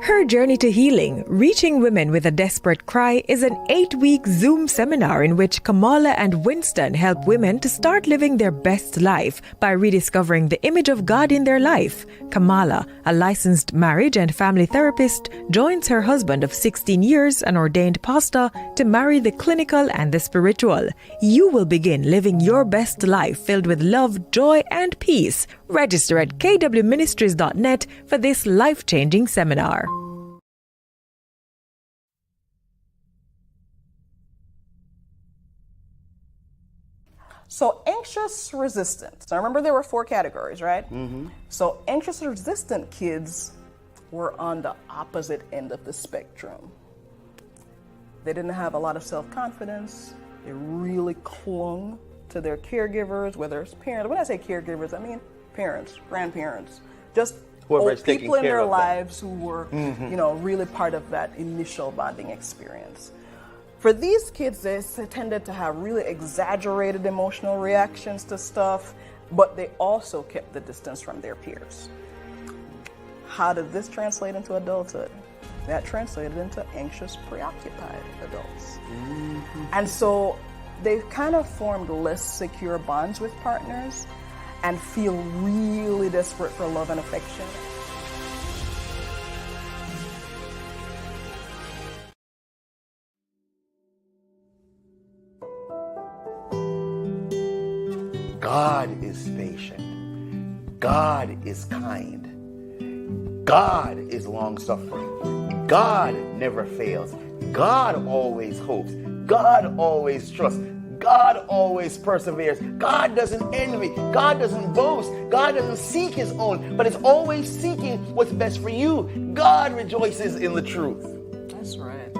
Her Journey to Healing, Reaching Women with a Desperate Cry is an 8-week Zoom seminar in which Kamala and Winston help women to start living their best life by rediscovering the image of God in their life. Kamala, a licensed marriage and family therapist, joins her husband of 16 years, an ordained pastor, to marry the clinical and the spiritual. You will begin living your best life filled with love, joy, and peace. Register at kwministries.net for this life-changing seminar. So anxious resistant. So remember there were 4 categories, right? Mm-hmm. So anxious resistant kids were on the opposite end of the spectrum. They didn't have a lot of self-confidence. They really clung to their caregivers, whether it's parents. When I say caregivers, I mean parents, grandparents, just old people in their lives who were, really part of that initial bonding experience. For these kids, they tended to have really exaggerated emotional reactions to stuff, but they also kept the distance from their peers. How did this translate into adulthood? That translated into anxious, preoccupied adults. Mm-hmm. And so they kind of formed less secure bonds with partners and feel really desperate for love and affection. God is patient. God is kind. God is long-suffering. God never fails. God always hopes. God always trusts. God always perseveres. God doesn't envy. God doesn't boast. God doesn't seek his own, but is always seeking what's best for you. God rejoices in the truth. That's right.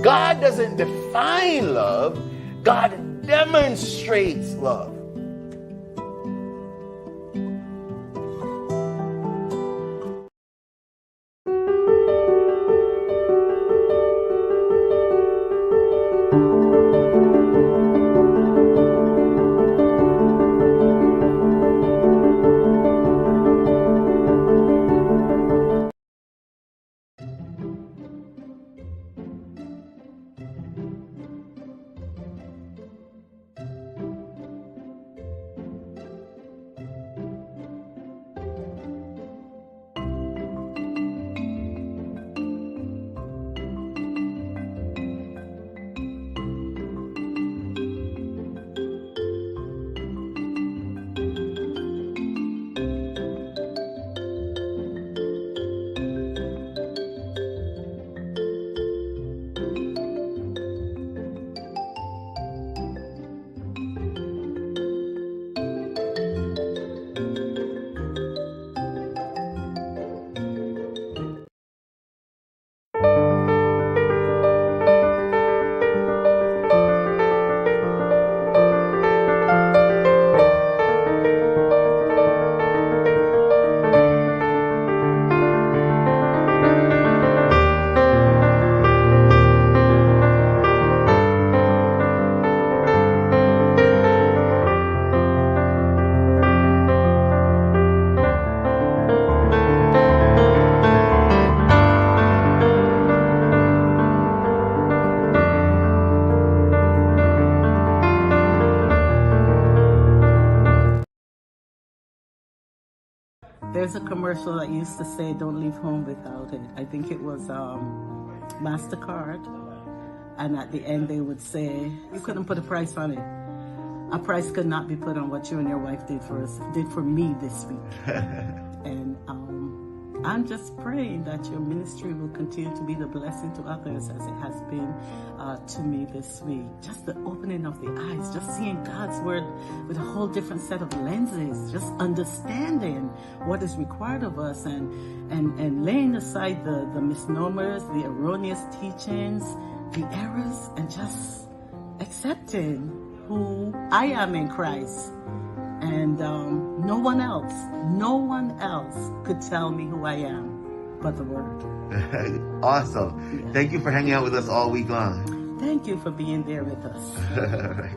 God doesn't define love. God demonstrates love. There's a commercial that used to say, "Don't leave home without it." I think it was MasterCard. And at the end they would say, you couldn't put a price on it. A price could not be put on what you and your wife did for me this week. And I'm just praying that your ministry will continue to be the blessing to others as it has been to me this week. Just the opening of the eyes, just seeing God's word with a whole different set of lenses, just understanding what is required of us and laying aside the misnomers, the erroneous teachings, the errors, and just accepting who I am in Christ. And no one else could tell me who I am but the Word. Awesome. Yeah. Thank you for hanging out with us all week long. Thank you for being there with us. Right.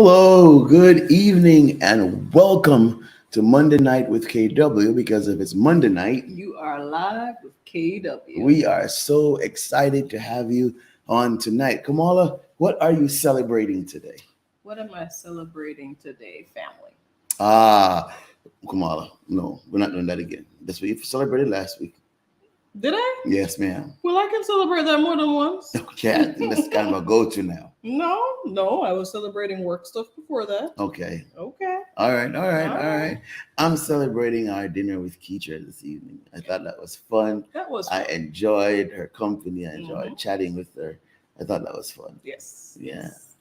Hello, good evening, and welcome to Monday Night with KW. Because if it's Monday night, You are live with KW. we are so excited to have you on tonight. Kamala, what are you celebrating today? What am I celebrating today, family? Ah, Kamala, no, we're not doing that again. That's what you celebrated last week. Did I? Yes, ma'am. Well, I can celebrate that more than once. Okay, I think that's kind of a go-to now. No, I was celebrating work stuff before that. Okay. Okay. All right. I'm celebrating our dinner with Keisha this evening. I thought that was fun. That was I fun. enjoyed her company. I enjoyed chatting with her. I thought that was fun. Yes. Yeah. Yes.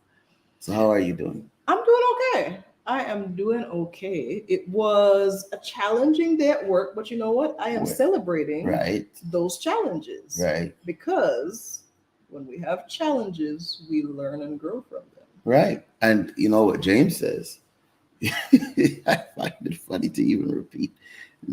So how are you doing? I'm doing okay. I am doing okay. It was a challenging day at work, but you know what? I am Right. celebrating Right. those challenges. Right. Because when we have challenges, we learn and grow from them. Right. And you know what James says? I find it funny to even repeat.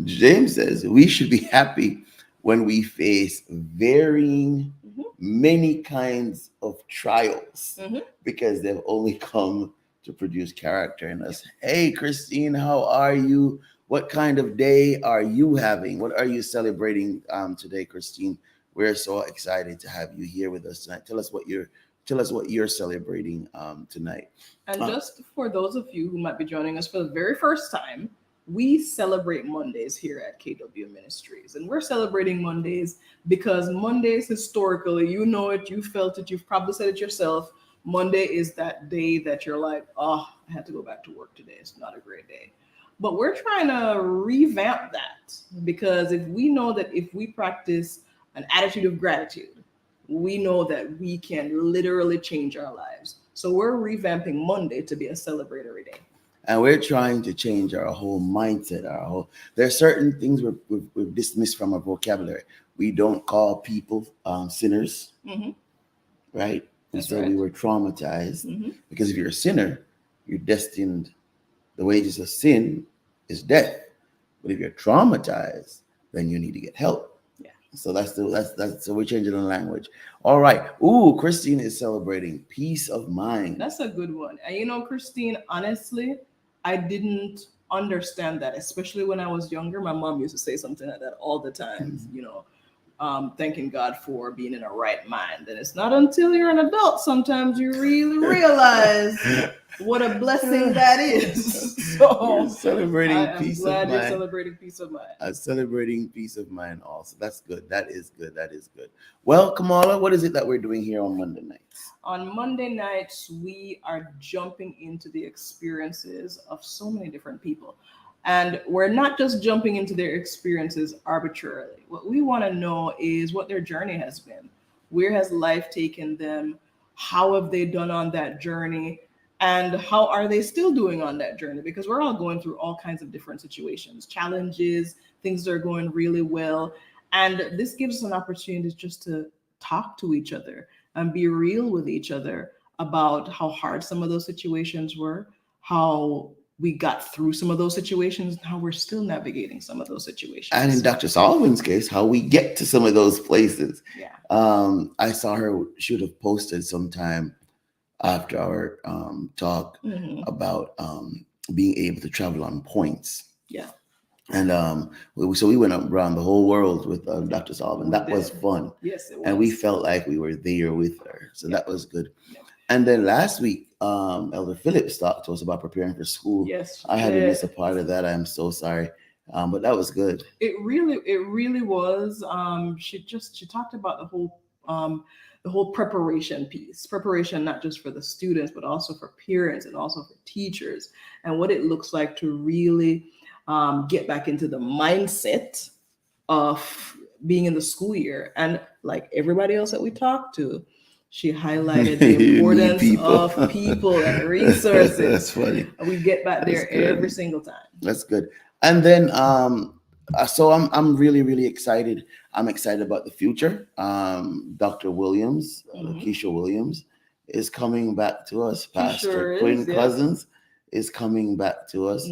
James says we should be happy when we face varying many kinds of trials because they've only come to produce character in us. Hey, Christine, how are you? What kind of day are you having? What are you celebrating today, Christine? We're so excited to have you here with us tonight. Tell us what you're celebrating tonight. And just for those of you who might be joining us for the very first time, we celebrate Mondays here at KW Ministries. And we're celebrating Mondays because Mondays, historically, you know it, you felt it, you've probably said it yourself. Monday is that day that you're like, oh, I had to go back to work today. It's not a great day. But we're trying to revamp that because if we know that if we practice an attitude of gratitude, we know that we can literally change our lives. So we're revamping Monday to be a celebratory day. And we're trying to change our whole mindset. There are certain things we've dismissed from our vocabulary. We don't call people sinners, right? That's Instead, right. we were traumatized because if you're a sinner, you're destined. The wages of sin is death. But if you're traumatized, then you need to get help. Yeah. So that's so we're changing the language. All right. Ooh, Christine is celebrating peace of mind. That's a good one. And you know, Christine, honestly, I didn't understand that, especially when I was younger. My mom used to say something like that all the time, thanking God for being in a right mind. And it's not until you're an adult sometimes you really realize what a blessing that is. So You're celebrating peace of mind. You're celebrating peace of mind. Celebrating peace of mind also. That's good. That is good. Well, Kamala, what is it that we're doing here on Monday nights? On Monday nights, we are jumping into the experiences of so many different people. And we're not just jumping into their experiences arbitrarily. What we want to know is what their journey has been. Where has life taken them? How have they done on that journey? And how are they still doing on that journey? Because we're all going through all kinds of different situations, challenges, things that are going really well. And this gives us an opportunity just to talk to each other and be real with each other about how hard some of those situations were, how we got through some of those situations, and how we're still navigating some of those situations. And in Dr. Sullivan's case, how we get to some of those places. Yeah. I saw her should have posted sometime after our talk about being able to travel on points. Yeah. And so we went around the whole world with Dr. Sullivan. That was fun. Yes, it was. And we felt like we were there with her. So that was good. Yeah. And then last week, Elder Phillips talked to us about preparing for school. Yes. I had to miss a part of that. I'm so sorry. But that was good. It really was. She talked about the whole preparation piece. Preparation not just for the students, but also for parents and also for teachers, and what it looks like to really get back into the mindset of being in the school year. And like everybody else that we talked to, she highlighted the importance of people and resources. That's funny. We get back there every single time. That's good. And then so I'm really excited. I'm excited about the future. Dr. Williams, Keisha Williams, is coming back to us. Pastor Quinn Cousins is coming back to us.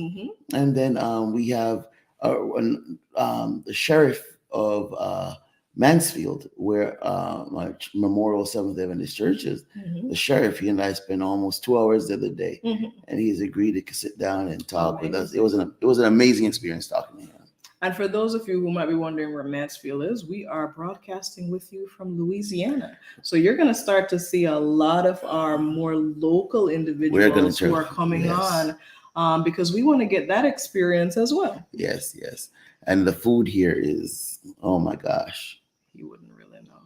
And then we have the sheriff of Mansfield, where my memorial Seventh Adventist Church is. The sheriff, he and I spent almost 2 hours the other day, and he's agreed to sit down and talk with us. It was an amazing experience talking to him. And for those of you who might be wondering where Mansfield is, we are broadcasting with you from Louisiana. So you're going to start to see a lot of our more local individuals who are coming on because we want to get that experience as well. Yes. And the food here is, oh my gosh. You wouldn't really know.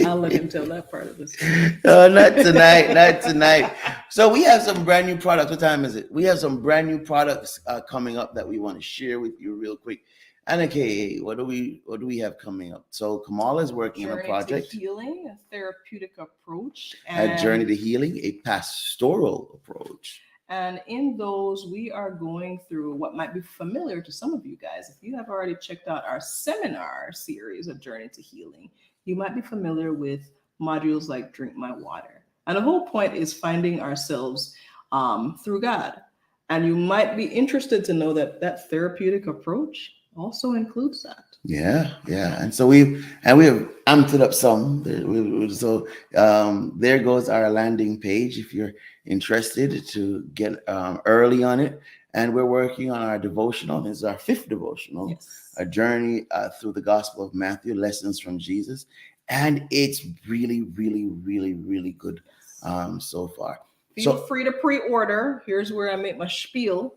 I'll let him tell that part of the story. Not tonight. So we have some brand new products. What time is it? We have some brand new products coming up that we want to share with you real quick. And okay, what do we have coming up? So Kamala is working on a project. To healing, a therapeutic approach. A journey to healing, a pastoral approach. And in those, we are going through what might be familiar to some of you guys. If you have already checked out our seminar series, A Journey to Healing, you might be familiar with modules like Drink My Water. And the whole point is finding ourselves through God. And you might be interested to know that that therapeutic approach also includes that. Yeah. And so we have amped it up some. So there goes our landing page if you're interested to get early on it. And we're working on our devotional. This is our 5th devotional, A Journey Through the Gospel of Matthew, Lessons from Jesus. And it's really, really, really, really good so far. Feel free to pre-order. Here's where I make my spiel.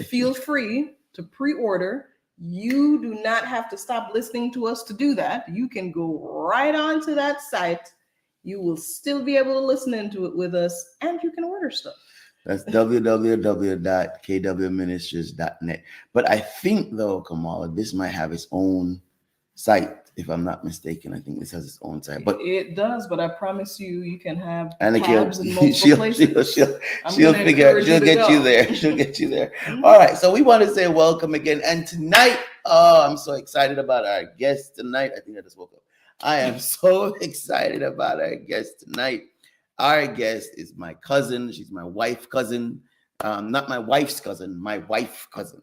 Feel free to pre-order. You do not have to stop listening to us to do that. You can go right on to that site. You will still be able to listen into it with us, and you can order stuff. That's www.kwministries.net. But I think, though, Kamala, this might have its own site, if I'm not mistaken. I think this has its own site. But it does, but I promise you can have tabs in multiple places. She'll get you there. She'll get you there. All right. So we want to say welcome again. And tonight, I'm so excited about our guest tonight. I think I just woke up. I am so excited about our guest tonight. Our guest is my cousin. She's my wife cousin. Not my wife's cousin, my wife cousin.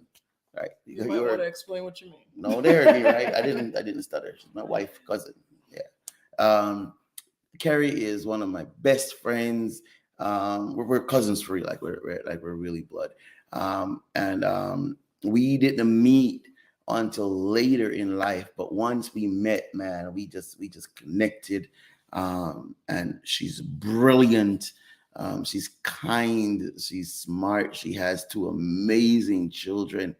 Right. You might want to explain what you mean. No, they heard me, right? I didn't stutter. She's my wife cousin. Yeah. Carrie is one of my best friends. We're cousins for real, like we're really blood. We didn't meet until later in life, but once we met, man, we just connected. And she's brilliant. She's kind. She's smart. She has 2 amazing children.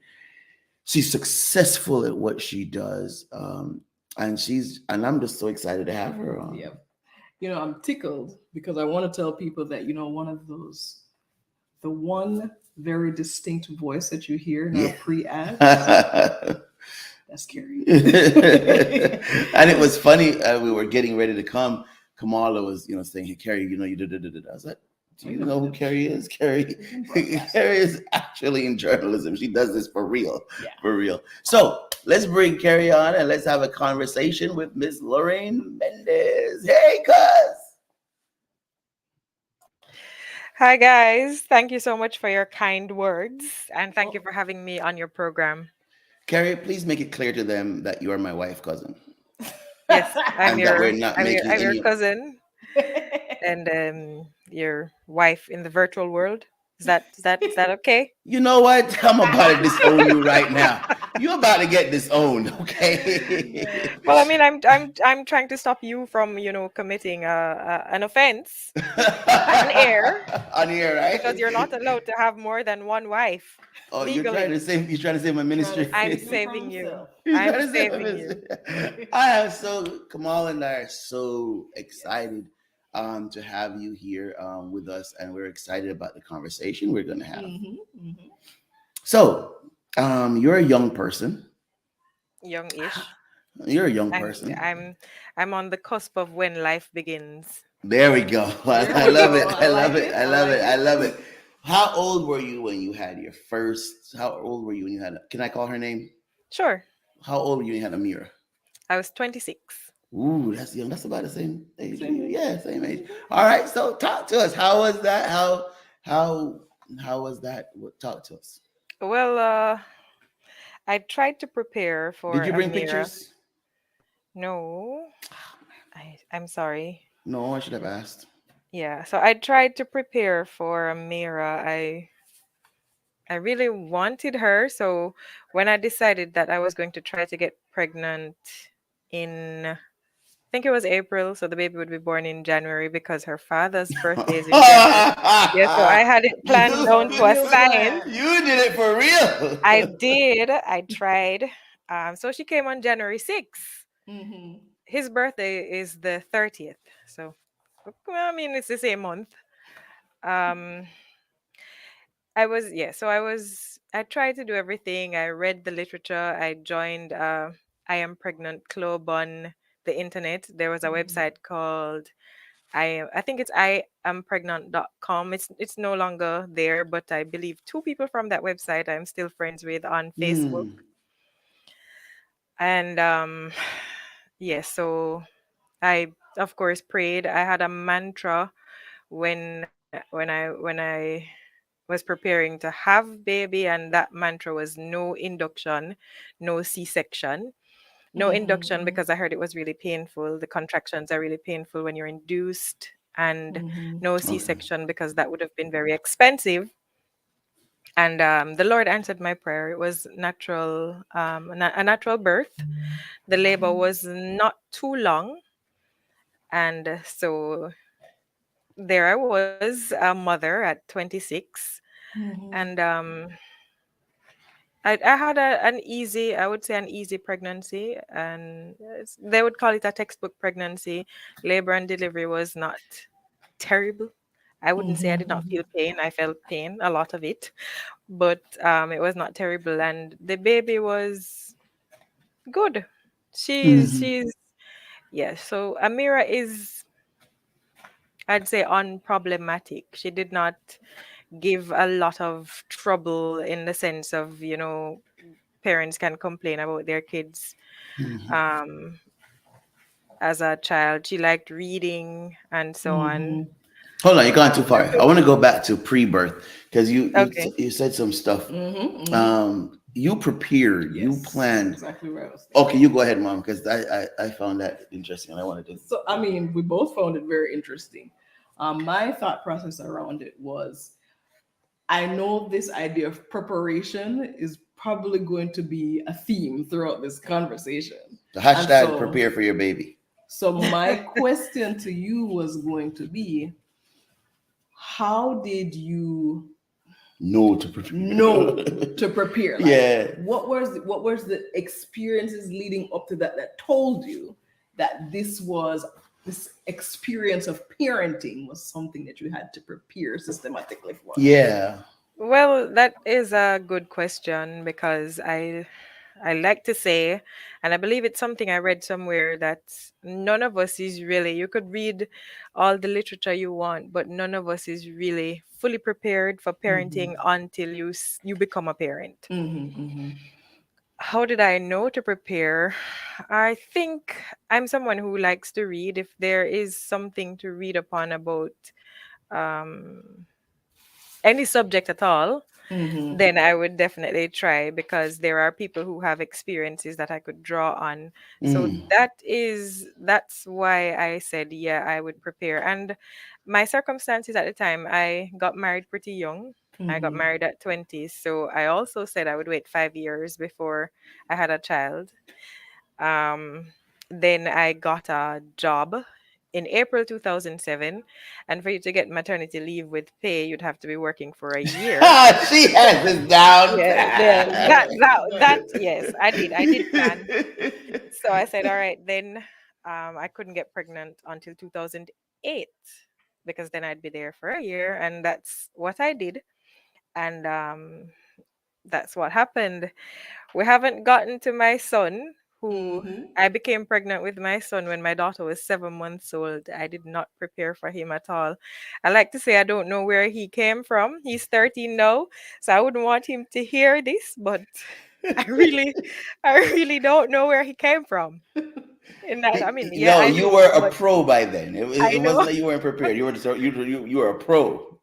She's successful at what she does. And I'm just so excited to have her on. Yeah. I'm tickled because I want to tell people that, one of those, the one very distinct voice that you hear in our pre-ads, that's Carrie. And it was funny. We were getting ready to come. Kamala was, saying, "Hey, Carrie, you did." I was like, "Do you know who Carrie is? Carrie is actually in journalism. She does this for real, for real." So let's bring Carrie on and let's have a conversation with Miss Lorraine Mendez. Hey, cuz. Hi, guys. Thank you so much for your kind words. And thank you for having me on your program. Carrie, please make it clear to them that you are my wife cousin. Yes, I'm your cousin. And your wife in the virtual world. Is that okay? You know what? I'm about to disown you right now. You're about to get disowned, okay? Well, I mean, I'm trying to stop you from, committing an offense on air. On air, right? Because you're not allowed to have more than one wife. Oh, legally. You're trying to save my ministry. I'm saving you. Kamal and I are so excited to have you here with us, and we're excited about the conversation we're going to have. So, you're a young person. Young-ish. You're a young person. I'm on the cusp of when life begins. There we go. I love it. I love it. How old were you when you had your first? Can I call her name? Sure. How old were you when you had Amira? I was 26. Ooh, that's young. That's about the same age. Yeah, same age. All right. So talk to us. How was that? How was that? Talk to us. Well, I tried to prepare for. Did you bring Amira. pictures? No, I'm sorry. No, I should have asked. Yeah, so I tried to prepare for Mira. I really wanted her, so when I decided that I was going to try to get pregnant in, I think it was April, so the baby would be born in January because her father's birthday is in January. Yeah, so I had it planned you, down to a Real science. plan. you did it for I real. did. I tried. So she came on January 6th. Mm-hmm. His birthday is the 30th. So, well, I mean, it's the same month. Um, I tried to do everything. I read the literature. I joined I Am Pregnant Club on the internet. There was a website called I think it's iampregnant.com. It's no longer there, but I believe two people from that website I'm still friends with on Facebook. Mm. And yes, so I of course prayed. I had a mantra when I was preparing to have baby, and that mantra was no induction, no C-section. No induction Mm-hmm. because I heard it was really painful. The contractions are really painful when you're induced, and Mm-hmm. no Okay. C-section because that would have been very expensive. And the Lord answered my prayer. It was natural, a natural birth. The labor was not too long, and so there I was, a mother at 26, Mm-hmm. and I had an easy, I would say an easy pregnancy, and they would call it a textbook pregnancy. Labor and delivery was not terrible. I wouldn't say I did not Mm-hmm. feel pain. I felt pain, a lot of it, but it was not terrible, and the baby was good. Hmm. She's yeah. So Amira is, I'd say, unproblematic. She did not give a lot of trouble in the sense of, parents can complain about their kids um, as a child. She liked reading and so on. Mm-hmm. Hold on, you're going too far. I Every- want to go back to pre-birth because okay. you said some stuff. Mm-hmm. Mm-hmm. You prepared, you Yes, that's planned. exactly where I was Okay, thinking. you go ahead, mom, because I found that interesting and I wanted to. So, I mean, we both found it very interesting. My thought process around it was I know this idea of preparation is probably going to be a theme throughout this conversation. The And hashtag so, prepare for your baby. so my question to you was going to be, how did you No to prepare. know to prepare? Like, Yeah. what was the experiences leading up to that that told you that this experience of parenting was something that you had to prepare systematically for? Yeah. Well, that is a good question because I like to say, and I believe it's something I read somewhere, that none of us is really, you could read all the literature you want, but none of us is really fully prepared for parenting until you become a parent. Mm-hmm, mm-hmm, How did I know to prepare? I think I'm someone who likes to read. If there is something to read upon about um, any subject at all, mm-hmm, then I would definitely try because there are people who have experiences that I could draw on. So Mm. that's why I said, yeah, I would prepare. And my circumstances at the time, I got married pretty young. I got mm-hmm, married at 20. So I also said I would wait 5 years before I had a child. Um, then I got a job in April 2007. And for you to get maternity leave with pay, you'd have to be working for a year. She has this down Yeah, yeah, pat. yes, I did plan. So I said, all right, then I couldn't get pregnant until 2008 because then I'd be there for a year, and that's what I did, and that's what happened. We haven't gotten to my son, who mm-hmm. I became pregnant with my son when my daughter was 7 months old. I did not prepare for him at all. I like to say I don't know where he came from. He's 13 now, so I wouldn't want him to hear this, but I really, I really don't know where he came from. And that, I mean, yeah, No, I you know, were a but pro by then. It I wasn't know, that you weren't prepared. You were a pro.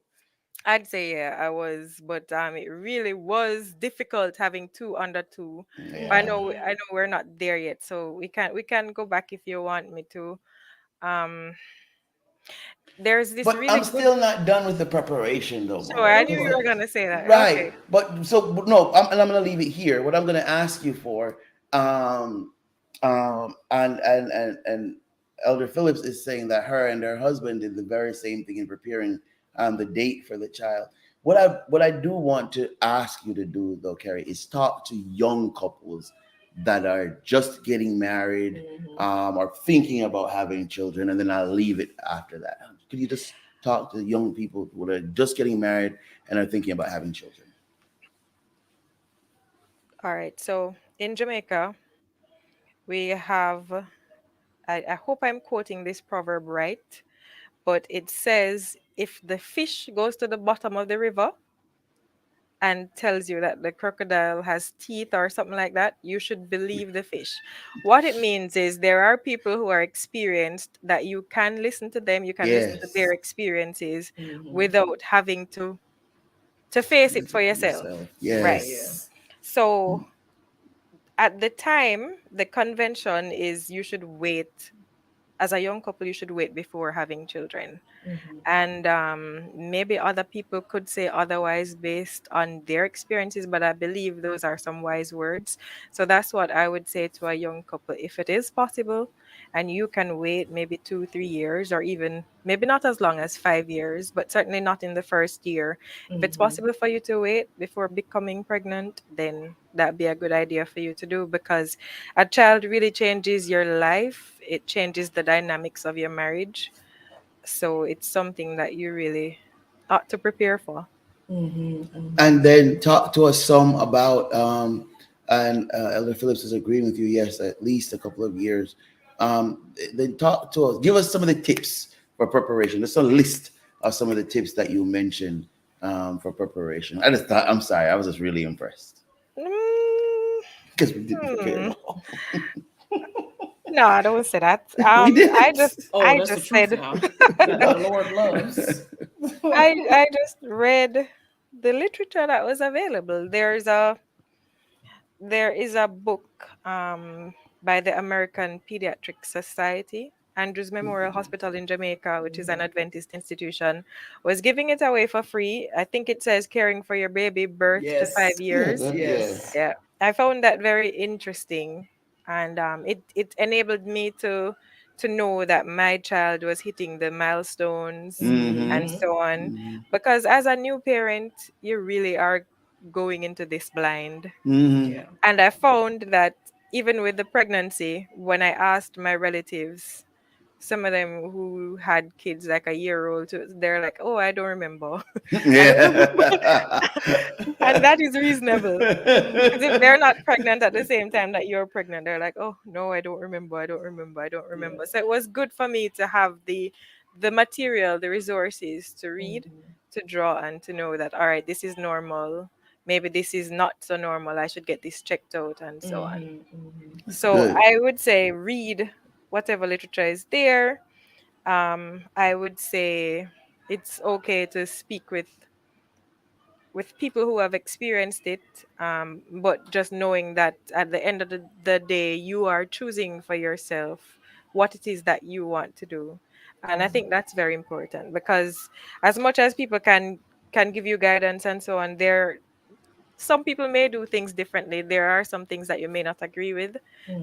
I'd say yeah, I was, but it really was difficult having two under two. But Yeah. I know we're not there yet, so we can go back if you want me to. Um, there's this But really I'm good. still not done with the preparation though, Sure, Mama. I knew you Because were gonna say that. right, Okay. but no, and I'm gonna leave it here. What I'm gonna ask you for, um, and Elder Phillips is saying that her and her husband did the very same thing in preparing the date for the child. What I do want to ask you to do though, Carrie, is talk to young couples that are just getting married, or thinking about having children, and then I'll leave it after that. Could you just talk to young people who are just getting married and are thinking about having children? All right. So in Jamaica, we have. I hope I'm quoting this proverb right, but it says if the fish goes to the bottom of the river and tells you that the crocodile has teeth or something like that, you should believe the fish. What it means is there are people who are experienced that you can listen to them, you can listen to their Yes. experiences without having to face it for yourself. Yourself. Right. Yes. So at the time, the convention is you should wait as a young couple, you should wait before having children. And maybe other people could say otherwise based on their experiences, but I believe those are some wise words. So that's what I would say to a young couple. If it is possible and you can wait maybe 2, 3 years, or even maybe not as long as 5 years, but certainly not in the first year. If it's possible for you to wait before becoming pregnant, then that'd be a good idea for you to do, because a child really changes your life. It changes the dynamics of your marriage. So it's something that you really ought to prepare for. And then talk to us some about, and Elder Phillips is agreeing with you. Yes, at least a couple of years. Then talk to us. Give us some of the tips for preparation. Just a list of some of the tips that you mentioned for preparation. I just thought. I'm sorry. I was just really impressed Mm, because we didn't prepare hmm. at all. No, I don't say that. We I didn't. just Oh, I that's the just truth said now. That the Lord loves. I just read the literature that was available. There is a book by the American Pediatric Society. Andrews Memorial Hospital in Jamaica, which is an Adventist institution, was giving it away for free. I think it says caring for your baby birth to five Yes. Yeah, years. yeah. Yes. Yeah, I found that very interesting, and it enabled me to know that my child was hitting the milestones and Mm-hmm. so on. Because as a new parent, you really are going into this blind. Mm-hmm. Yeah. And I found that even with the pregnancy, when I asked my relatives, some of them who had kids like a year old, they're like, "Oh, I don't remember," and Yeah. and that is reasonable. Because if they're not pregnant at the same time that you're pregnant, they're like, "Oh no, I don't remember, I don't remember, I don't Yeah. remember." So it was good for me to have the material, the resources to read, to draw, and to know that all right, this is normal. Maybe this is not so normal. I should get this checked out, and so on. That's So good. I would say read whatever literature is there. I would say it's okay to speak with people who have experienced it, but just knowing that at the end of the day, you are choosing for yourself what it is that you want to do. And I think that's very important, because as much as people can give you guidance and so on, there some people may do things differently. There are some things that you may not agree with.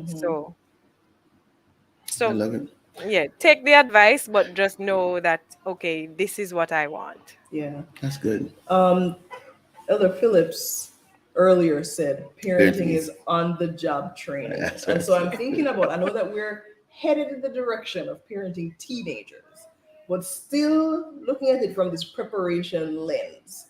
So I so love it. yeah, take the advice, but just know that okay, this is what I want. Yeah. That's good. Elder Phillips earlier said parenting Parenting is is. on the job training. That's And so right. I'm thinking about, I know that we're headed in the direction of parenting teenagers, but still looking at it from this preparation lens.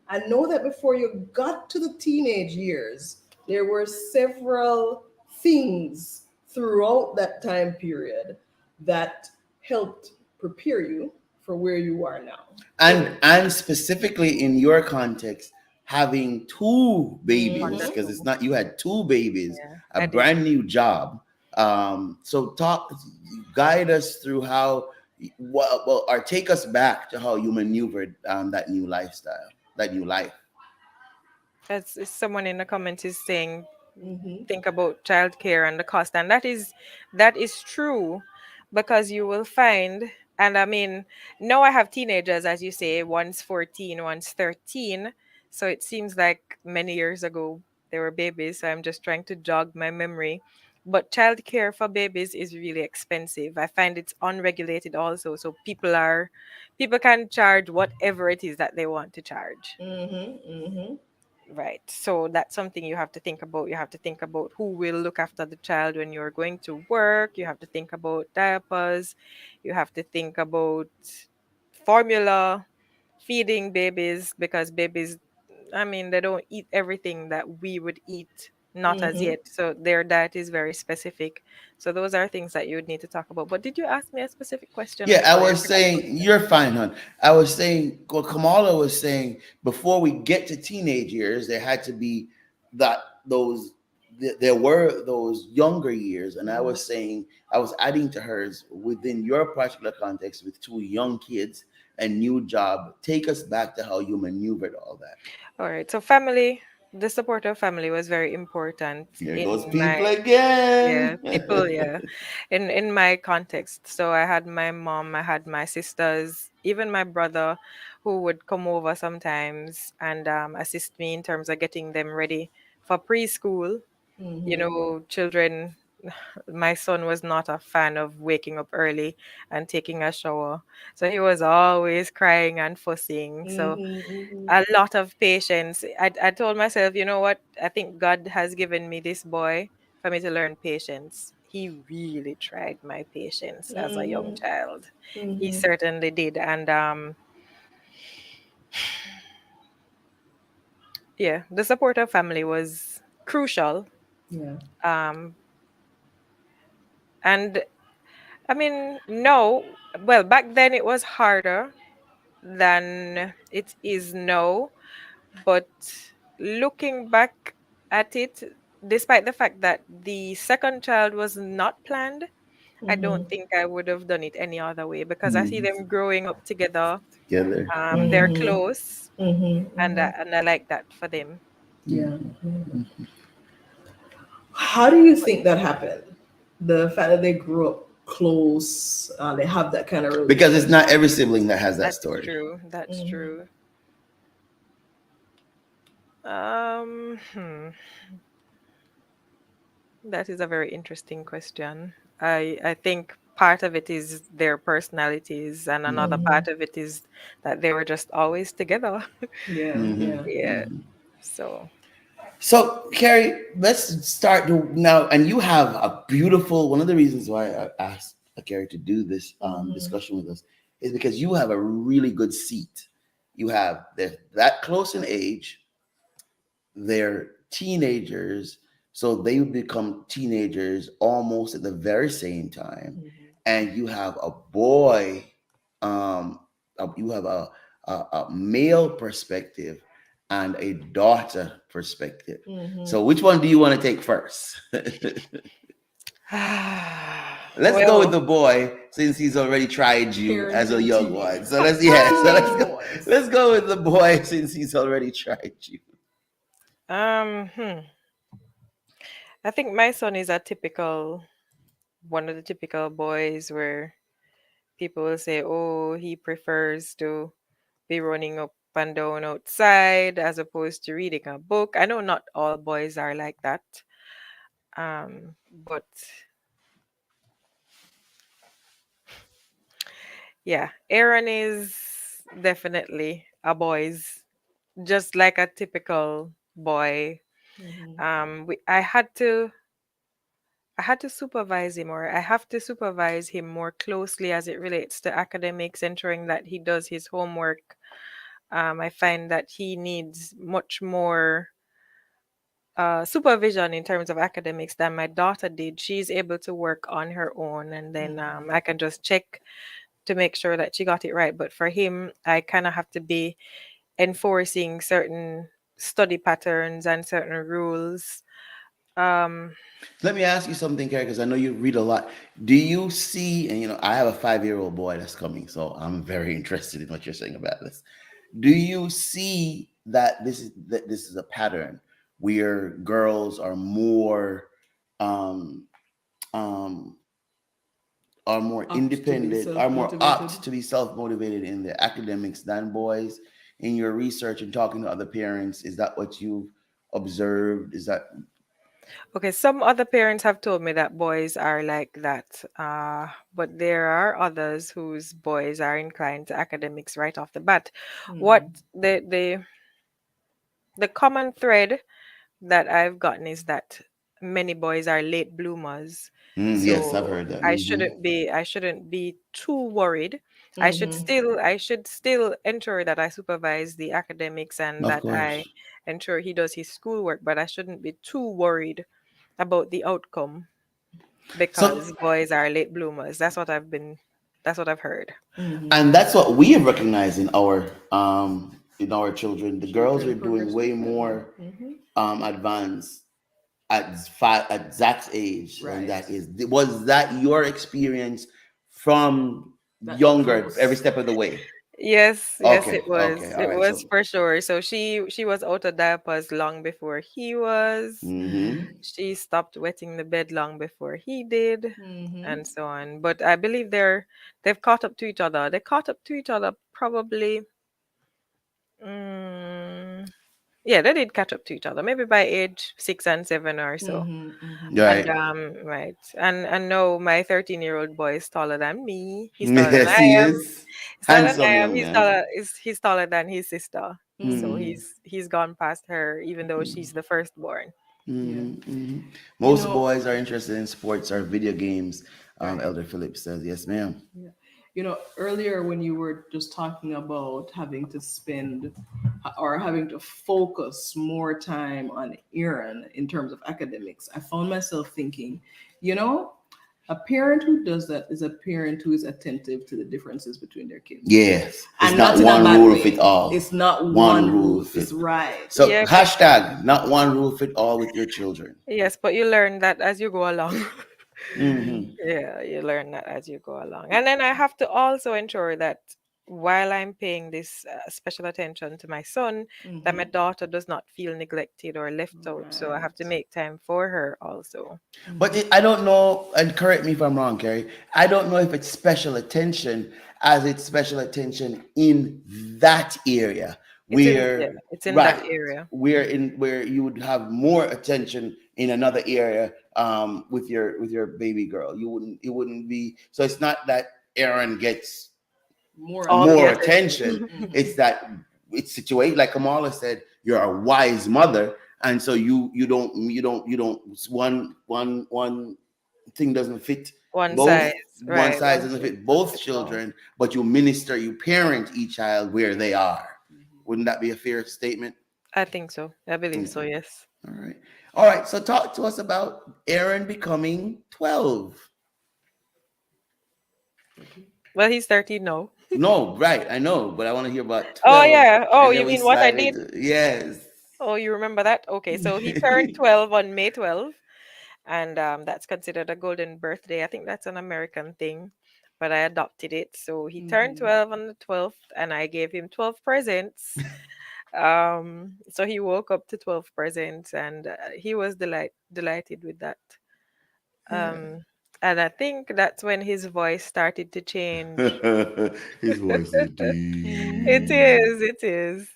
I know that before you got to the teenage years, there were several things throughout that time period that helped prepare you for where you are now. And specifically in your context, having two babies, Under because it's two. not, you had two babies, Yeah, a I did. brand new job. So talk, guide us through how Well, or take us back to how you maneuvered that new lifestyle, that new life. As someone in the comments is saying, Mm-hmm. think about childcare and the cost, and that is true, because you will find, and I mean, now I have teenagers, as you say, one's 14, one's 13, so it seems like many years ago they were babies. So I'm just trying to jog my memory. But childcare for babies is really expensive. I find it's unregulated also, so people can charge whatever it is that they want to charge. Mm-hmm. Mm-hmm. Right. So that's something you have to think about. You have to think about who will look after the child when you're going to work. You have to think about diapers. You have to think about formula, feeding babies, because babies, I mean, they don't eat everything that we would eat, not as Mm-hmm. yet. So their diet is very specific. So those are things that you would need to talk about. But did you ask me a specific question? I'm Yeah, I sorry, I was forgot about saying you're fine, hon. I was saying what Kamala was saying before we get to teenage years, there had to be that those there were those younger years, and I was saying I was adding to hers within your particular context with two young kids and new job. Take us back to how you maneuvered all that. All right. So family, the support of family was very important Here in goes my, people yeah, again. people, yeah. In my context. So I had my mom, I had my sisters, even my brother, who would come over sometimes and assist me in terms of getting them ready for preschool. You Mm-hmm. know, children, my son was not a fan of waking up early and taking a shower. So he was always crying and fussing. So Mm-hmm. a lot of patience. I told myself, you know what? I think God has given me this boy for me to learn patience. He really tried my patience as a young Mm-hmm. child. He Mm-hmm. certainly did. And yeah, the support of family was crucial. Yeah. Um, and I mean, no, well, back then it was harder than it is now. But looking back at it, despite the fact that the second child was not planned, I Mm-hmm. don't think I would have done it any other way, because I see Mhm. them growing up together. Together. They're Mm-hmm. close, Mm-hmm. and Mm-hmm. I like that for them. Yeah. How do you think that happened? The fact that they grew up close, they have that kind of Because it's relationship. not every sibling that has that That's story. true. That's Mm-hmm. true. Um, hmm, that is a very interesting question. I think part of it is their personalities, and another Mm-hmm. part of it is that they were just always together. Yeah. Hmm. Yeah. Yeah. So, So, Carrie, let's start now. And you have a beautiful one of the reasons why I asked Carrie to do this Mm-hmm. discussion with us is because you have a really good seat. You have that close in age, they're teenagers, so they would become teenagers almost at the very same time. And you have a boy, you have a male perspective and a daughter perspective. Mm-hmm. So which one do you want to take first? Let's go with well, the boy since he's already tried you as a Parenting young one. team. So let's yeah, so Teenage boys. let's go with the boy since he's already tried you. um, hmm, I think my son is one of the typical boys where people will say, "Oh, he prefers to be running up and down outside as opposed to reading a book." I know not all boys are like that. But yeah, Aaron is definitely a boy's, just like a typical boy. Mm-hmm. I had to supervise him, or I have to supervise him more closely as it relates to academics, ensuring that he does his homework. I find that he needs much more supervision in terms of academics than my daughter did. She's able to work on her own, and then I can just check to make sure that she got it right. But for him, I kind of have to be enforcing certain study patterns and certain rules Um, Let me ask you something, Carrie, because I know you read a lot. Do you see, and I have a 5-year-old boy that's coming, so I'm very interested in what you're saying about this. Do you see that this is a pattern where girls um, um, are more Opt to be independent, are more self-motivated. apt to be self-motivated in their academics than boys? In your research and talking to other parents, is that what you've observed? Is that okay, some other parents have told me that boys are like that, but there are others whose boys are inclined to academics right off the bat. What the common thread that I've gotten is that many boys are late bloomers. Yes, I've So heard that. I shouldn't be too worried. I should still ensure that I supervise the academics and Of that I course. ensure he does his schoolwork, but I shouldn't be too worried about the outcome So, because boys are late bloomers. That's what I've heard. and that's what we have recognized in our children. The girls Children are doing progress way differently. more advanced at Zach's age than Right. that is. Was that your experience from That younger every echoes. step of the way? Yes, yes, Okay, it was. okay, all It right. was So, for sure. So she was out of diapers long before he was. She stopped wetting the bed long before he did, and so on. But I believe they've caught up to each other. They caught up to each other probably. Mm, yeah, they did catch up to each other, maybe by age 6 and 7 or so. And right. right, and no, my 13-year-old boy is taller than me. He's taller than Yes, I he am. is He's taller than handsome I am. young man. He's taller than his sister. So he's gone past her, even though she's the firstborn. Yeah. You Most know, boys are interested in sports or video games. right. Elder Phillips says, "Yes, ma'am." Yeah. Earlier when you were just talking about having to spend or having to focus more time on Aaron in terms of academics, I found myself thinking, you know, a parent who does that is a parent who is attentive to the differences between their kids. Yes, it's And not not in a one bad rule fit way. all. It's not One one rule rule. fit. It's right. So Yeah, but hashtag not one rule fit all with your children. yes, but you learn that as you go along. Hmm Yeah, you learn that as you go along. And then I have to also ensure that while I'm paying this special attention to my son, that my daughter does not feel neglected or left out. So I have to Right. make time for her also. But I don't know, and correct me if I'm wrong, Carrie. I don't know if it's special attention as it's special attention in that area Yeah, where, it's in that right, area. where you would have more attention in another area with your baby girl. It wouldn't be so. It's not that Aaron gets More All the more attention. attention. attention. It's that it's situated like Kamala said. You're a wise mother, and so you don't one thing doesn't fit One size, both. One right? size One doesn't size fit doesn't both fit all. children, but you parent each child where they are. Wouldn't that be a fair statement? I think so. I believe so, Okay. yes. All right. All right. So talk to us about Aaron becoming 12. Well, he's 13 now. No, right. I know, but I want to hear about Oh 12. yeah. Oh, And then you we mean what I slide did? into, yes. Oh, you remember that? Okay, so he turned 12 on May 12th, and that's considered a golden birthday. I think that's an American thing, but I adopted it. So he turned 12 on the 12th, and I gave him 12 presents. So he woke up to 12 presents, and he was delighted with that. Yeah. Um, and I think that's when his voice started to change. His voice is It deep. is, it is.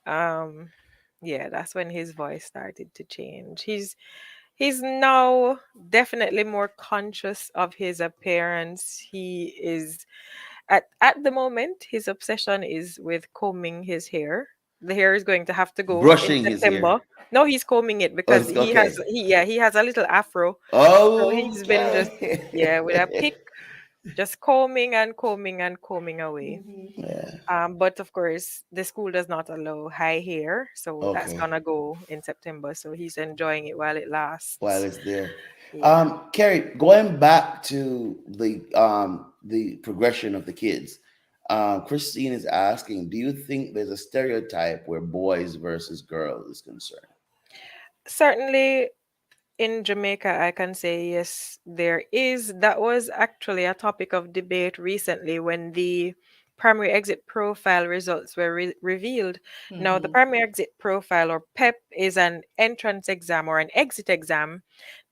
Um, yeah, that's when his voice started to change. He's now definitely more conscious of his appearance. He is at the moment his obsession is with combing his hair. The hair is going to have to go in Brushing his hair. September. No, he's combing it Oh, because okay. he has a little afro. So he's been just with a Okay. pick, just combing and combing and combing away. Yeah. But of course, the school does not allow high hair, so that's Okay. gonna go in September. So he's enjoying it while it While lasts. it's there. Yeah. Carrie, going back to the progression of the kids, Christine is asking, do you think there's a stereotype where boys versus girls is concerned? Certainly, In Jamaica, I can say yes, there is. That was actually a topic of debate recently when the primary exit profile results were revealed. Now, the primary exit profile or PEP is an entrance exam or an exit exam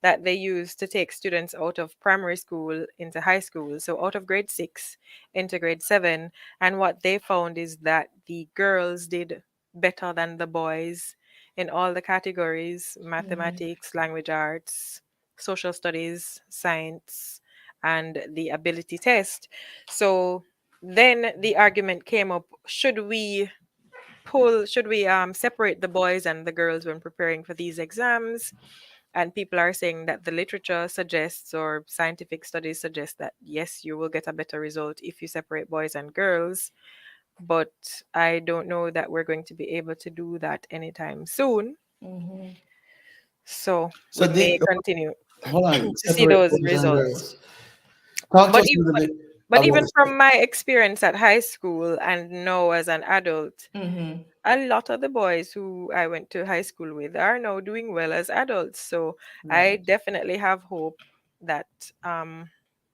that they use to take students out of primary school into high school, so out of grade 6 into grade 7. And what they found is that the girls did better than the boys in all the categories: mathematics, language arts, social studies, science, and the ability test. So then the argument came up, should we separate the boys and the girls when preparing for these exams? And people are saying that the literature suggests, or scientific studies suggest, that yes, you will get a better result if you separate boys and girls. But I don't know that we're going to be able to do that anytime soon. So So we may the continue hold on, to see separate those boys and results. girls. Talk to But us a if, little bit but about. even from my experience at high school and now as an adult, a lot of the boys who I went to high school with are now doing well as adults. So I Right. definitely have hope that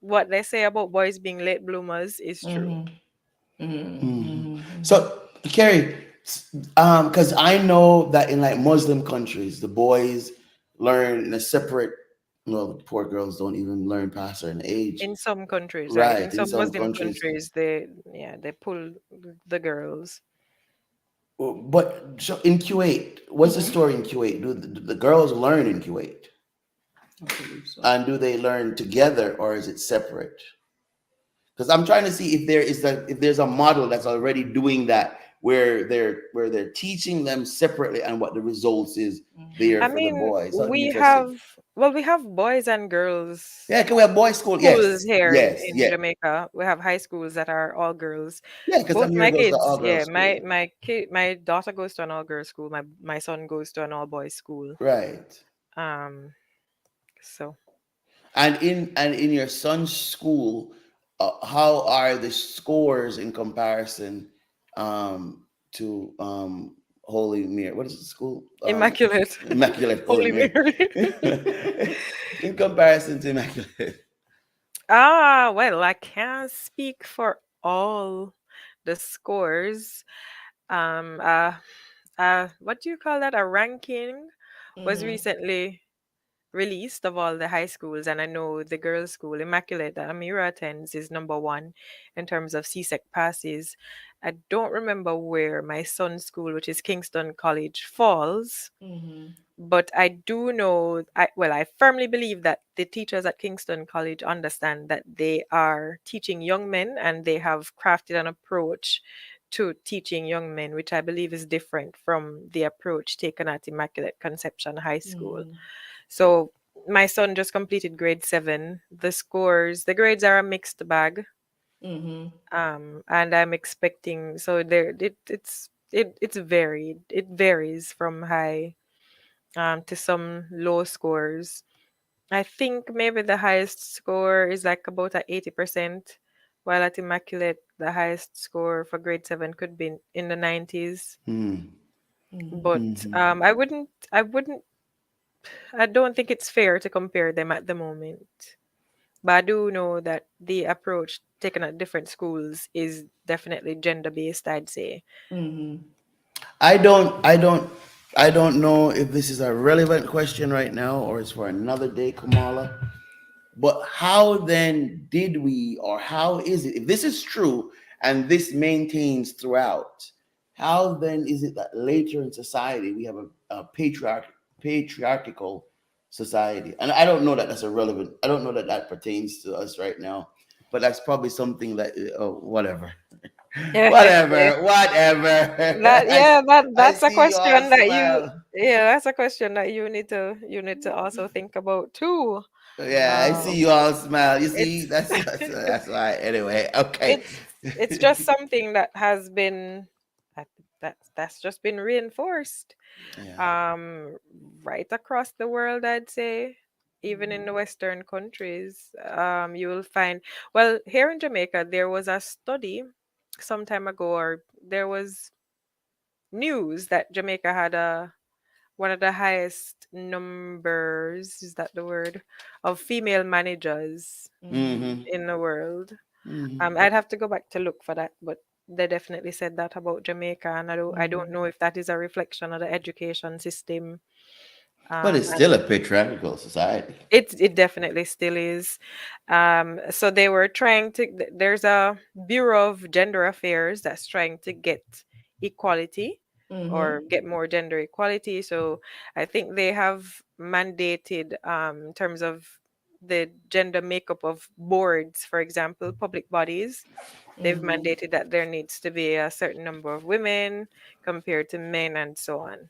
what they say about boys being late bloomers is true. So, Carrie, because I know that in like Muslim countries, the boys learn in a separate. Well, the poor girls don't even learn past certain age. In some countries, right? In Right, in some some Muslim countries. countries, they pull the girls. But so in Kuwait, what's the story in Kuwait? Do the girls learn in Kuwait? I believe so. And do they learn together or is it separate? Because I'm trying to see if if there's a model that's already doing that where they're teaching them separately and what the results is there I for the mean, boys. That'd be interesting. we have boys and girls Yeah, can we have boys' school? schools Yes, here yes, in yeah, Jamaica. We have high schools that are all girls. yeah. Because Both Amir my goes to kids, all yeah, girls school. my daughter goes to an all girls school. My son goes to an all boys school. Right. Um, so And in your son's school, how are the scores in comparison to Holy Mary? What is the school? immaculate, Immaculate Holy Holy Mary. Mary. In comparison to Immaculate. Well, I can't speak for all the scores. Um, uh, what do you call that? A ranking was recently released of all the high schools, and I know the girls' school, Immaculate, that Amira attends, is number one in terms of CSEC passes. I don't remember where my son's school, which is Kingston College, falls, but I do know, I firmly believe that the teachers at Kingston College understand that they are teaching young men and they have crafted an approach to teaching young men, which I believe is different from the approach taken at Immaculate Conception High School. So my son just completed grade 7. The grades are a mixed bag. And I'm expecting, so it's varied. It varies from high to some low scores. I think maybe the highest score is like about at 80%, while at Immaculate the highest score for grade 7 could be in the 90s. Hmm. But I don't think it's fair to compare them at the moment. But I do know that the approach taken at different schools is definitely gender based, I'd say. I don't, I don't, I don't know if this is a relevant question right now or it's for another day, Kamala. But how then did we, or how is it, if this is true and this maintains throughout, how then is it that later in society we have a patriarchal society? And I don't know that that's a relevant, I don't know that that pertains to us right now, but that's probably something that, whatever. that Whatever. yeah, I that's a see you all question that you smile. yeah, that's a question that you need to also think about too. Yeah, I see you Um all smile. You see, it's that's why. Anyway, okay. it's just something that has been that's just been reinforced Yeah. um right across the world, I'd say. Even in the western countries, you will find, well, here in Jamaica there was a study some time ago, or there was news that Jamaica had one of the highest numbers, is that the word, of female managers Mm-hmm. in the world. Mm-hmm. I'd have to go back to look for that, but they definitely said that about Jamaica, and I don't know if that is a reflection of the education system. But it's And still a patriarchal society. it definitely still is. So they were trying to. There's a Bureau of Gender Affairs that's trying to get equality or get more gender equality. So I think they have mandated, in terms of the gender makeup of boards, for example, public bodies. They've mandated that there needs to be a certain number of women compared to men and so on.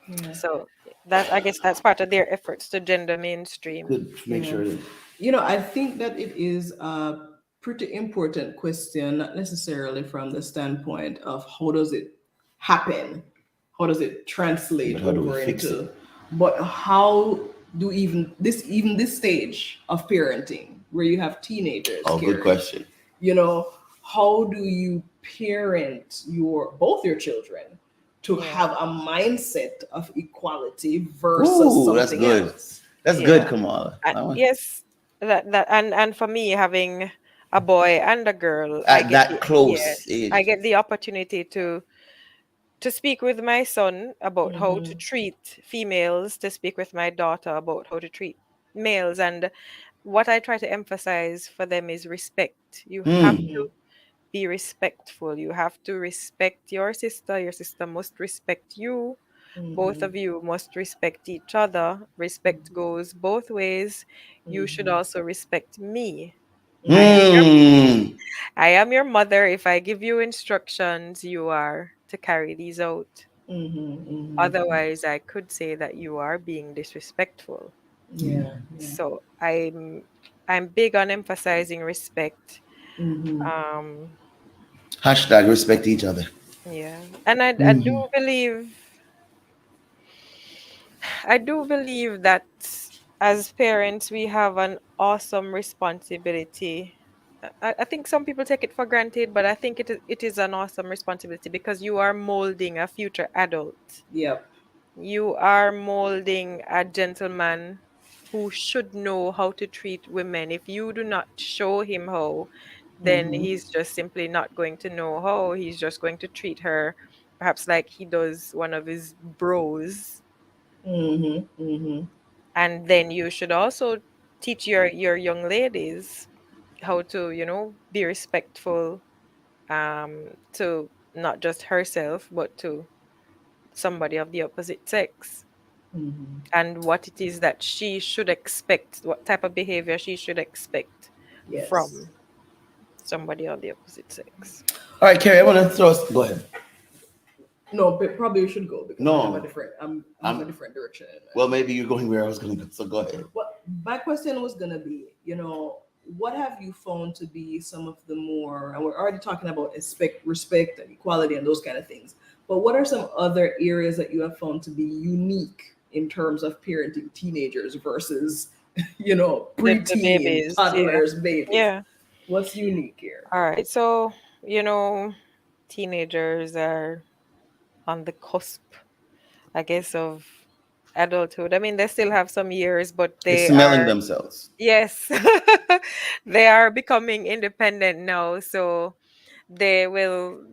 Yeah. So that, I guess, that's part of their efforts to gender mainstream. Good. Make Yeah. sure it is. I think that it is a pretty important question, not necessarily from the standpoint of how does it happen, how does it translate But how do we over fix it? into, but how do even this stage of parenting where you have teenagers, Oh, good Carrie, question. you know, how do you parent both your children to Yeah. have a mindset of equality versus Ooh, that's something good. else? That's good, Yeah. Kamala. Yes, that and for me, having a boy and a girl, At that close yes, I age. get the opportunity to speak with my son about how to Mm-hmm. treat females, to speak with my daughter about how to treat males. And what I try to emphasize for them is respect. You have Hmm. to be respectful. You have to respect your sister. Your sister must respect you. Both Mm-hmm. of you must respect each other. Respect goes both ways. You should Mm-hmm. also respect me. I am your Hmm. I am your mother. If I give you instructions, you are to carry these out. Mm-hmm. Mm-hmm. Otherwise, I could say that you are being disrespectful. Yeah. Yeah. So I'm big on emphasizing respect. Mm-hmm. Um, Hashtag respect each other. yeah. And I do believe that as parents we have an awesome responsibility. I think some people take it for granted, but I think it is an awesome responsibility because you are molding a future adult. Yep. You are molding a gentleman who should know how to treat women. If you do not show him how, then Mm-hmm. he's just simply not going to know how. He's just going to treat her perhaps like he does one of his bros. Mm-hmm. Mm-hmm. And then you should also teach your young ladies how to, be respectful, to not just herself, but to somebody of the opposite sex, Mm-hmm. and what it is that she should expect, what type of behavior she should expect Yes. from somebody of the opposite sex. All right, Carrie, I want to throw us. Go ahead. No, but probably you should go because I have a No, different. I have a I'm. different direction in Well, mind. maybe you're going where I was going to go. So go ahead. What my question was gonna be, what have you found to be some of the more, and we're already talking about respect and equality and those kind of things, but what are some other areas that you have found to be unique in terms of parenting teenagers versus, The preteen, babies, yeah. toddlers, babies? Yeah. What's unique here? All right. So, you know, teenagers are on the cusp, I guess, of adulthood. I mean, they still have some years, but They're they smelling are, themselves. yes, they are becoming independent now. So they will,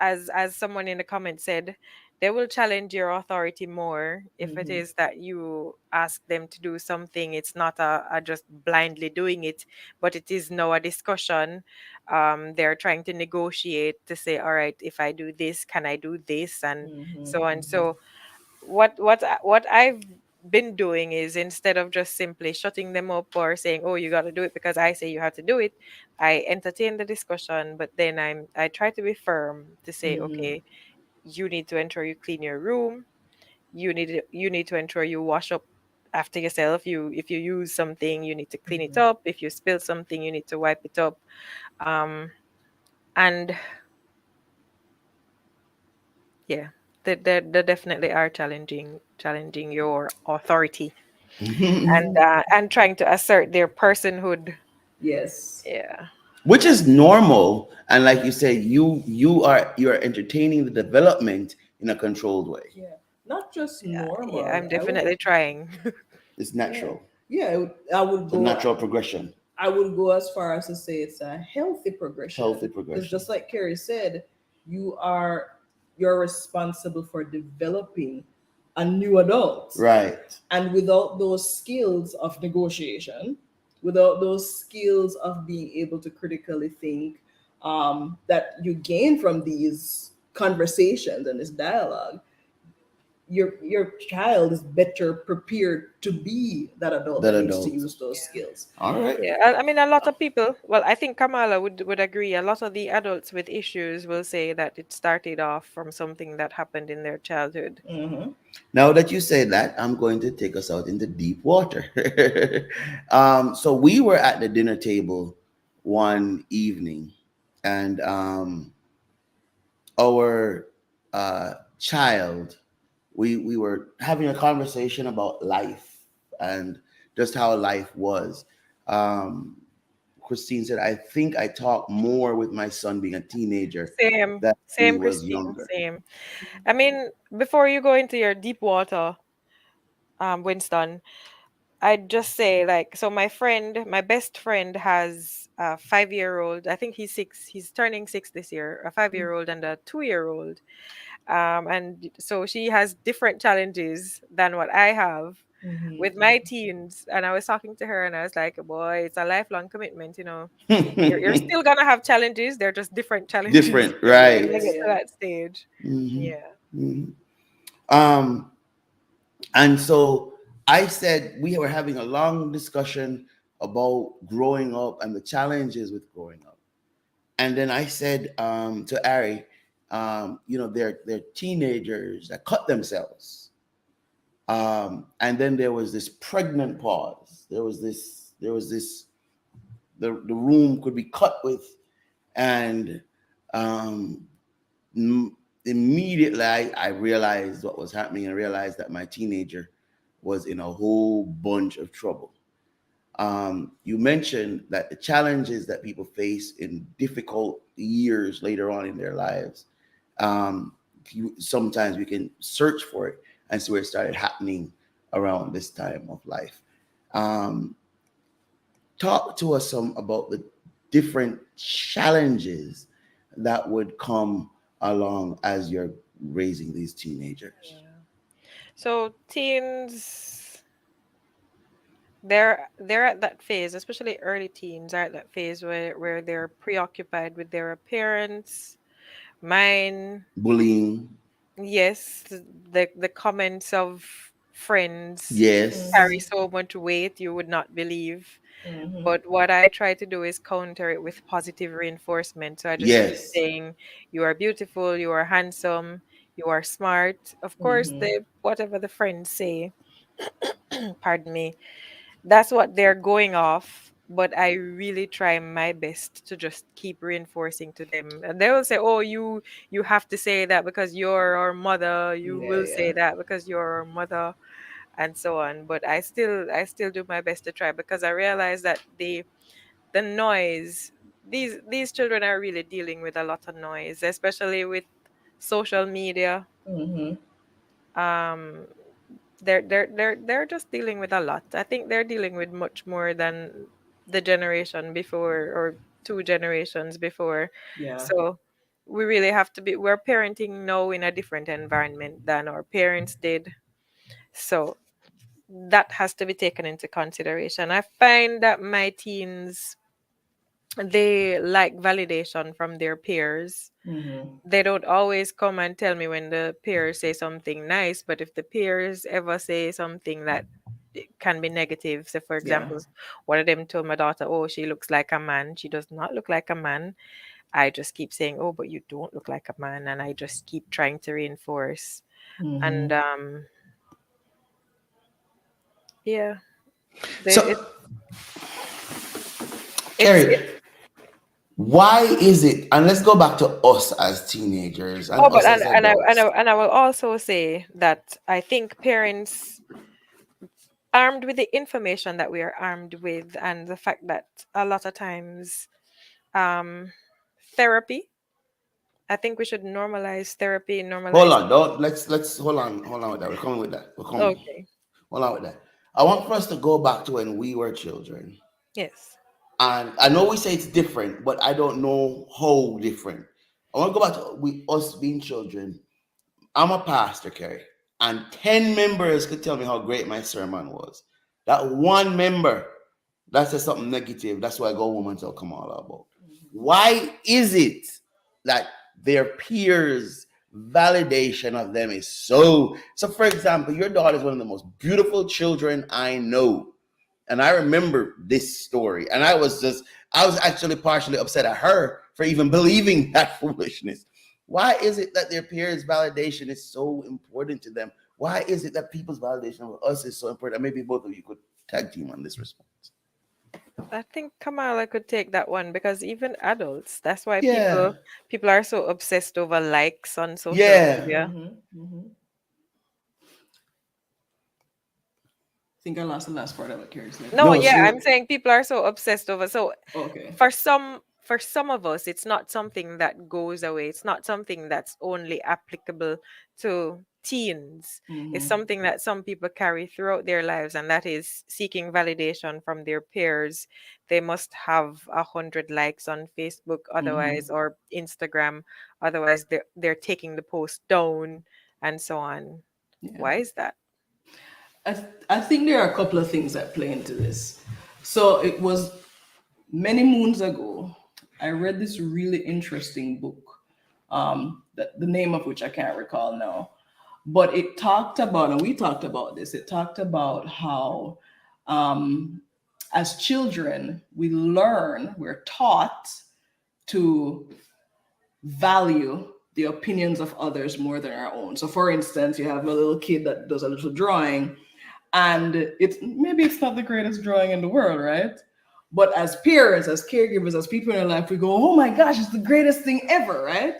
as someone in the comments said, they will challenge your authority more if it Mm-hmm. is that you ask them to do something. It's not a just blindly doing it, but it is now a discussion. They're trying to negotiate to say, all right, if I do this, can I do this, and Mm-hmm. so on. Mm-hmm. So what I've been doing is, instead of just simply shutting them up or saying, "Oh, you got to do it because I say you have to do it," I entertain the discussion, but then I try to be firm to say, Mm-hmm. "Okay, you need to ensure you clean your room. You need to ensure you wash up after yourself. If you use something, you need to clean it Mm-hmm. up. If you spill something, you need to wipe it up." Um, and yeah, they definitely are challenging your authority, and trying to assert their personhood. Yes. Yeah. Which is normal, and like you said, you're entertaining the development in a controlled way. Yeah. not just Yeah, normal. I'm I would, definitely trying. It's yeah, natural. yeah. It's a natural progression. I would go as far as to say it's a healthy Healthy progression because progression. just like Carrie said, you are you're responsible for developing a new adult. Right. And without those skills of negotiation, without those skills of being able to critically think, that you gain from these conversations and this dialogue, your child is better prepared to be that adult That that needs to adult. use those skills. All right. Yeah, I mean, a lot of people, well, I think Kamala would agree. A lot of the adults with issues will say that it started off from something that happened in their childhood. Mm-hmm. Now that you say that, I'm going to take us out into deep water. So we were at the dinner table one evening, and our child, we were having a conversation about life and just how life was. Um, Christine said, I think I talk more with my son being a teenager Same, than when he same, was Christine, younger. same. I mean, before you go into your deep water, Winston, I'd just say like, so my best friend has a 5 year old. I think he's 6. He's turning 6 this year. A 5 year old and a 2 year old. And so she has different challenges than what I have Mm-hmm. with my teens. And I was talking to her and I was like, boy, it's a lifelong commitment, you know. You're still gonna have challenges. They're just different challenges Different, when right? they get to Yeah. that stage. Hmm. Yeah. Hmm. Um, and so I said we were having a long discussion about growing up and the challenges with growing up. And then I said to Ari, they're teenagers that cut themselves. And then there was this pregnant pause. There was this, the room could be cut with, and um, immediately I realized what was happening and realized that my teenager was in a whole bunch of trouble. You mentioned that the challenges that people face in difficult years later on in their lives, um, sometimes we can search for it and see where it started happening around this time of life. Um, Talk to us some about the different challenges that would come along as you're raising these teenagers. Yeah. So teens, they're at that phase, especially early teens are at that phase where they're preoccupied with their appearance. Mine, Bullying, yes, the comments of friends yes, carry Mm-hmm. so much weight you would not believe. Mm-hmm. But what I try to do is counter it with positive reinforcement. So I just keep yes. saying, you are beautiful, you are handsome, you are smart. Of course, Mm-hmm. the whatever the friends say, pardon me, that's what they're going off. But I really try my best to just keep reinforcing to them. And they will say, oh, you have to say that because you're our mother. You Yeah, will yeah. say that because you're our mother, and so on. But I still do my best to try because I realize that the noise, these children are really dealing with a lot of noise, especially with social media. Mm-hmm. um they're just dealing with a lot. I think they're dealing with much more than the generation before, or 2 generations before. Yeah. So we're parenting now in a different environment than our parents did. So that has to be taken into consideration. I find that my teens, they like validation from their peers. Mm-hmm. They don't always come and tell me when the peers say something nice, but if the peers ever say something that it can be negative, say for Yeah. example, one of them told my daughter, oh, she looks like a man. She does not look like a man. I just keep saying, oh, but you don't look like a man, and I just keep trying to reinforce. And Mm-hmm. yeah, So, it's Carrie, why is it? And let's go back to us as teenagers and oh, but us as adults. and I will also say that I think parents, armed with the information that we are armed with, and the fact that a lot of times, um, therapy I think we should normalize therapy, Hold normalize. on, don't let's hold on with that. We're coming with that. We're coming. Okay. Hold on with that. I want for us to go back to when we were children. Yes. And I know we say it's different, but I don't know how different. I want to go back to us being children. I'm a pastor, Kerry, and 10 members could tell me how great my sermon was. That one member that says something negative, that's why I go home and tell Kamala about. Why is it that their peers' validation of them is so? So, for example, your daughter is one of the most beautiful children I know. And I remember this story. And I was actually partially upset at her for even believing that foolishness. Why is it that their peers' validation is so important to them? Why is it that people's validation of us is so important? And maybe both of you could tag team on this response. I think Kamala could take that one because even adults, that's why Yeah. people are so obsessed over likes on social Yeah. media. I think I lost the last part of what Carrie said. No, No, yeah, she I'm saying people are so obsessed over. So Okay. for some of us, it's not something that goes away. It's not something that's only applicable to teens. It's something that some people carry throughout their lives, and that is seeking validation from their peers. They must have 100 likes on Facebook, otherwise, or Instagram, otherwise they're taking the post down, and so on. Yeah. Why is that? I think there are a couple of things that play into this. So it was many moons ago, I read this really interesting book, the name of which I can't recall now. But it talked about, and we talked about this, it talked about how as children, we're taught to value the opinions of others more than our own. So for instance, you have a little kid that does a little drawing, and it's not the greatest drawing in the world, right? But as parents, as caregivers, as people in our life, we go, oh my gosh, it's the greatest thing ever, right?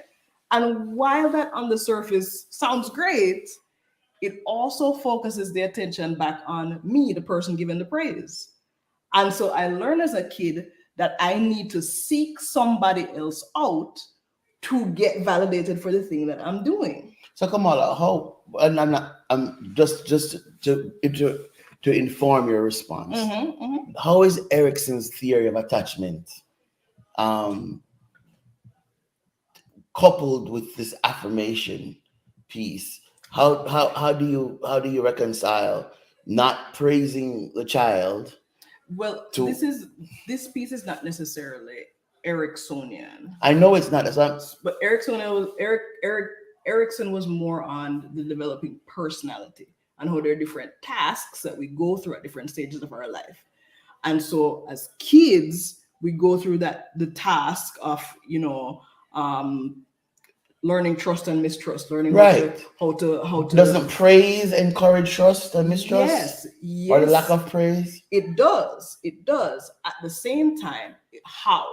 And while that on the surface sounds great, it also focuses the attention back on me, the person giving the praise. And so I learned as a kid that I need to seek somebody else out to get validated for the thing that I'm doing. So Kamala, how? And I'm just to inform your response. How is Erickson's theory of attachment coupled with this affirmation piece? How do you reconcile not praising the child? Well, this piece is not necessarily Ericksonian. I know it's not. But Erickson was more on the developing personality and how there are different tasks that we go through at different stages of our life. And so as kids, we go through the task of, learning trust and mistrust, learning how to doesn't praise encourage trust and mistrust? Yes. Or the lack of praise? It does. At the same time, how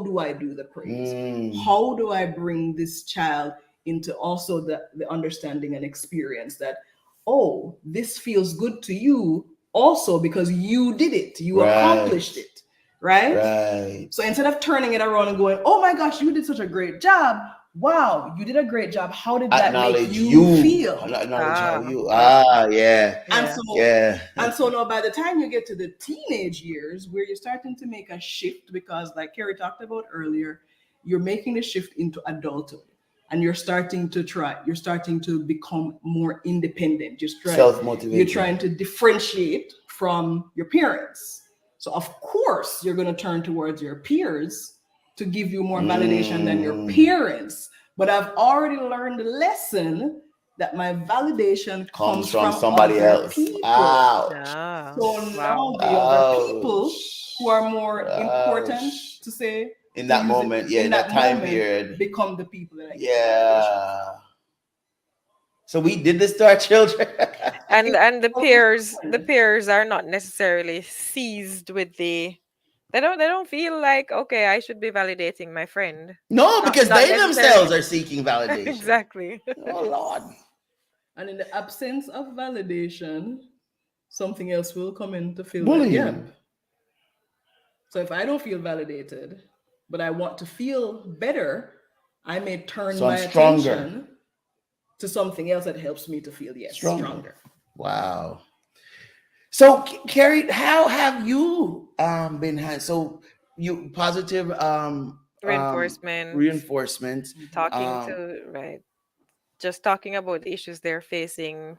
do I do the praise? How do I bring this child into also the understanding and experience that, oh, this feels good to you also because you did it, you accomplished it, right? So instead of turning it around and going, oh my gosh, you did such a great job. Wow, you did a great job. How did that make you feel? Acknowledge how you. And so now by the time you get to the teenage years where you're starting to make a shift, because like Carrie talked about earlier, you're making a shift into adulthood and you're starting to become more independent. Self-motivated. You're trying to differentiate from your parents. So of course you're going to turn towards your peers to give you more validation than your parents. But I've already learned the lesson that my validation comes from somebody else. People. So now the other people who are more important to say in that moment, in that time period, become the people that I get. So we did this to our children. and the peers are not necessarily seized with they don't feel like, okay, I should be validating my friend. No, because they themselves are seeking validation. Exactly. Oh Lord. And in the absence of validation, something else will come in to fill Bullying. that gap. So if I don't feel validated, but I want to feel better, I may turn So I'm my stronger. attention to something else that helps me to feel stronger. Wow. So, Carrie, how have you been? So, you positive Reinforcement, reinforcement. talking Um, to, right, just talking about the issues they're facing,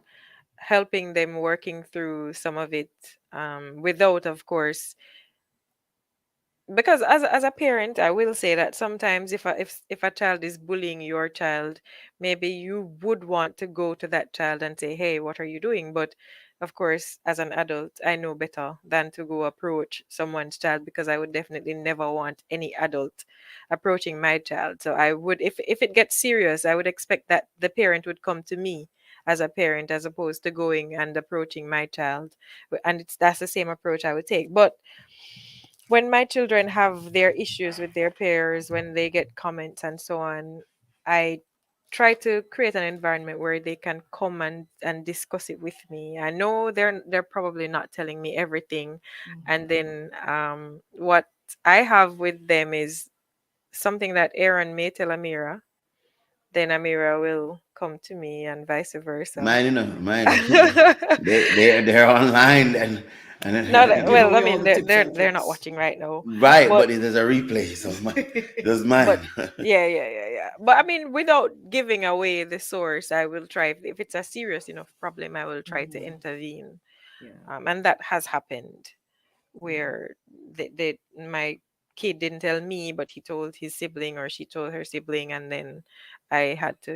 helping them working through some of it, without, of course, because as a parent, I will say that sometimes if a child is bullying your child, maybe you would want to go to that child and say, hey, what are you doing? But of course, as an adult, I know better than to go approach someone's child, because I would definitely never want any adult approaching my child. So I would, if it gets serious, I would expect that the parent would come to me as a parent, as opposed to going and approaching my child. And that's the same approach I would take. But when my children have their issues with their peers, when they get comments and so on, I try to create an environment where they can come and discuss it with me. I know they're probably not telling me everything. And then what I have with them is something that Aaron may tell Amira, then Amira will come to me, and vice versa. mine. They're online Not Give well, I away all mean the tips and they're not tricks. watching right now. right, But but there's a replay. So there's but mine. yeah. But I mean, without giving away the source, I will try. If it's a serious enough problem, I will try to intervene. Yeah. And that has happened, where my kid didn't tell me, but he told his sibling, or she told her sibling, and then I had to,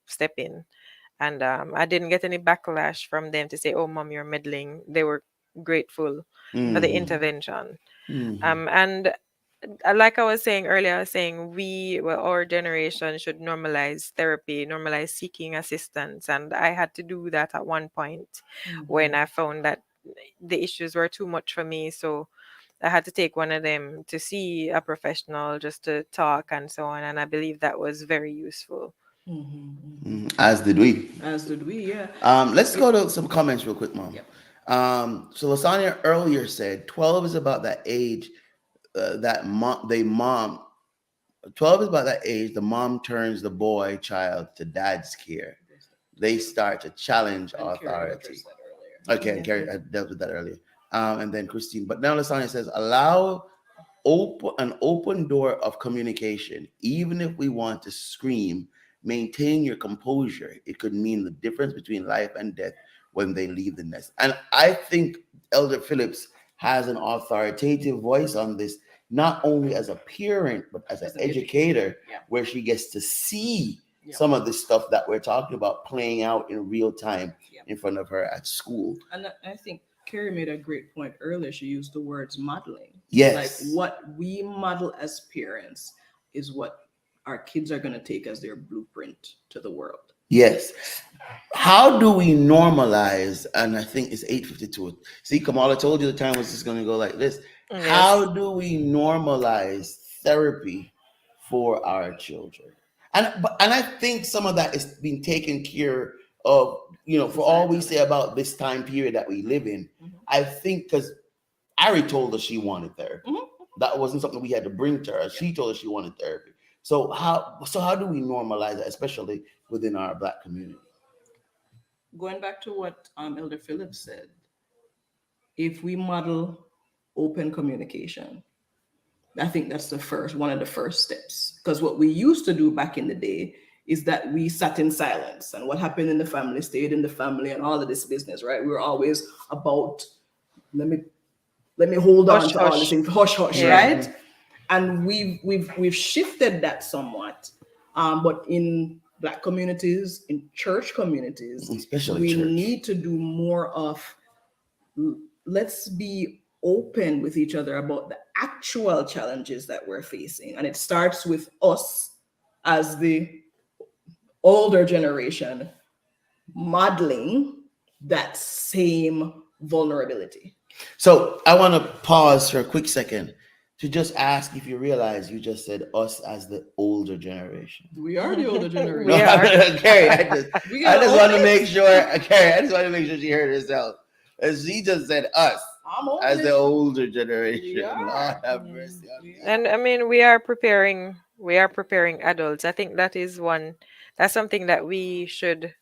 step in. And I didn't get any backlash from them to say, "Oh, mom, you're meddling." They were grateful for the Mhm. intervention. Mhm. And like I was saying earlier, I was saying our generation should normalize therapy, normalize seeking assistance. And I had to do that at one point when I found that the issues were too much for me. So I had to take one of them to see a professional, just to talk and so on. And I believe that was very useful. As did we. As did we, yeah. Let's go to some comments real quick, Mom. Yep. So Lasagna earlier said 12 is about that age that 12 is about that age the mom turns the boy child to dad's care. They start to challenge And Carrie authority. addressed that earlier. Okay, and Carrie, I dealt with that earlier. And then Christine. But now Lasagna says, allow an open door of communication. Even if we want to scream, maintain your composure. It could mean the difference between life and death when they leave the nest. And I think Elder Phillips has an authoritative voice on this, not only as a parent, but as an educator, where she gets to see some of the stuff that we're talking about playing out in real time in front of her at school. And I think Carrie made a great point earlier. She used the words modeling. Yes. Like what we model as parents is what our kids are going to take as their blueprint to the world. Yes. How do we normalize? And I think it's 8:52. See, Kamala told you the time was just going to go like this. Yes. How do we normalize therapy for our children? And I think some of that is being taken care of, for all we say about this time period that we live in. I think because Ari told us she wanted therapy. That wasn't something we had to bring to her. She told us she wanted therapy. So how do we normalize that, especially within our Black community? Going back to what Elder Phillips said, if we model open communication, I think that's one of the first steps. Because what we used to do back in the day is that we sat in silence, and what happened in the family stayed in the family, and all of this business, right? We were always about, let me hold on to all this thing, hush, right? And we've shifted that somewhat, but in Black communities, in church communities, especially we church, need to do more of, let's be open with each other about the actual challenges that we're facing. And it starts with us as the older generation modeling that same vulnerability. So I want to pause for a quick second to just ask if you realize you just said us as the older generation. We are the older generation. No, Carrie, I just want to make sure. Carrie, I just want to make sure she heard herself. And she just said us I'm old. as the older generation. We are. Lord have mercy on me. And I mean, we are preparing adults. I think that's something that we should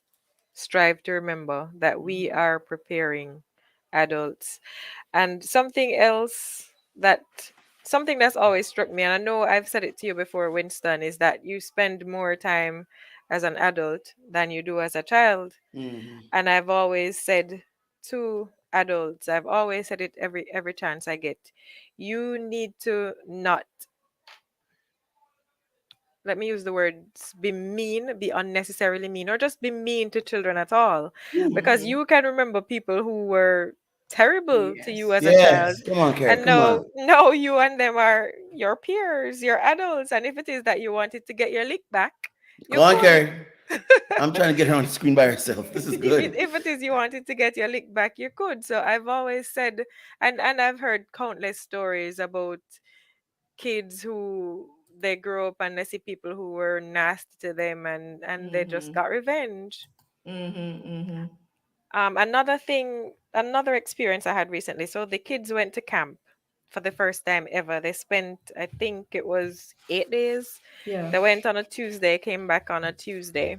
strive to remember, that we are preparing adults. And that something that's always struck me, and I know I've said it to you before, Winston, is that you spend more time as an adult than you do as a child. Mm-hmm. And I've always said to adults, I've always said it every chance I get, you need to not, let me use the words, be unnecessarily mean, or just be mean to children at all. Because Mhm. you can remember people who were terrible to you Yes. as a child. Yes. Come on, Carrie. And Come now, on. now you and them are your peers, your adults. And if it is that you wanted to get your lick back, Go you on, could. Carrie. I'm trying to get her on the screen by herself. This is good. If it is you wanted to get your lick back, you could. So I've always said, and I've heard countless stories about kids who they grow up and they see people who were nasty to them, and they just Mhm. got revenge. Mhm. Mhm. Another experience I had recently. So the kids went to camp for the first time ever. They spent, I think it was 8 days. Yeah. They went on a Tuesday, came back on a Tuesday.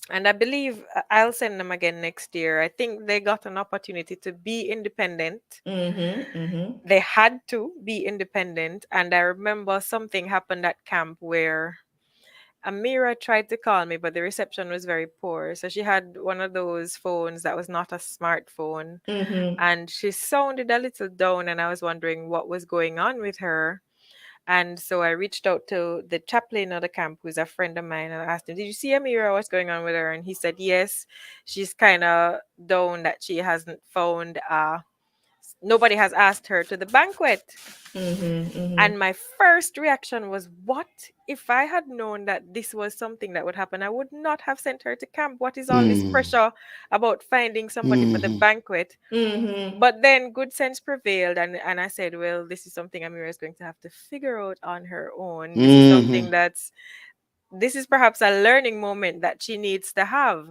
And I believe I'll send them again next year. I think they got an opportunity to be independent. Mhm. Mhm. They had to be independent. And I remember something happened at camp where Amira tried to call me, but the reception was very poor. So she had one of those phones that was not a smartphone. Mhm. And she sounded a little down, and I was wondering what was going on with her. And so I reached out to the chaplain of the camp, who's a friend of mine, and I asked him, "Did you see Amira? What's going on with her?" And he said, "Yes, she's kind of down that she hasn't found, nobody has asked her to the banquet." Mhm. Mhm. And my first reaction was, what? If I had known that this was something that would happen, I would not have sent her to camp. What is all this Mm. pressure about finding somebody for the Mm-hmm. banquet? Mhm. But then good sense prevailed, and I said, well, this is something Amira is going to have to figure out on her own. Mm-hmm. This is perhaps a learning moment that she needs to have.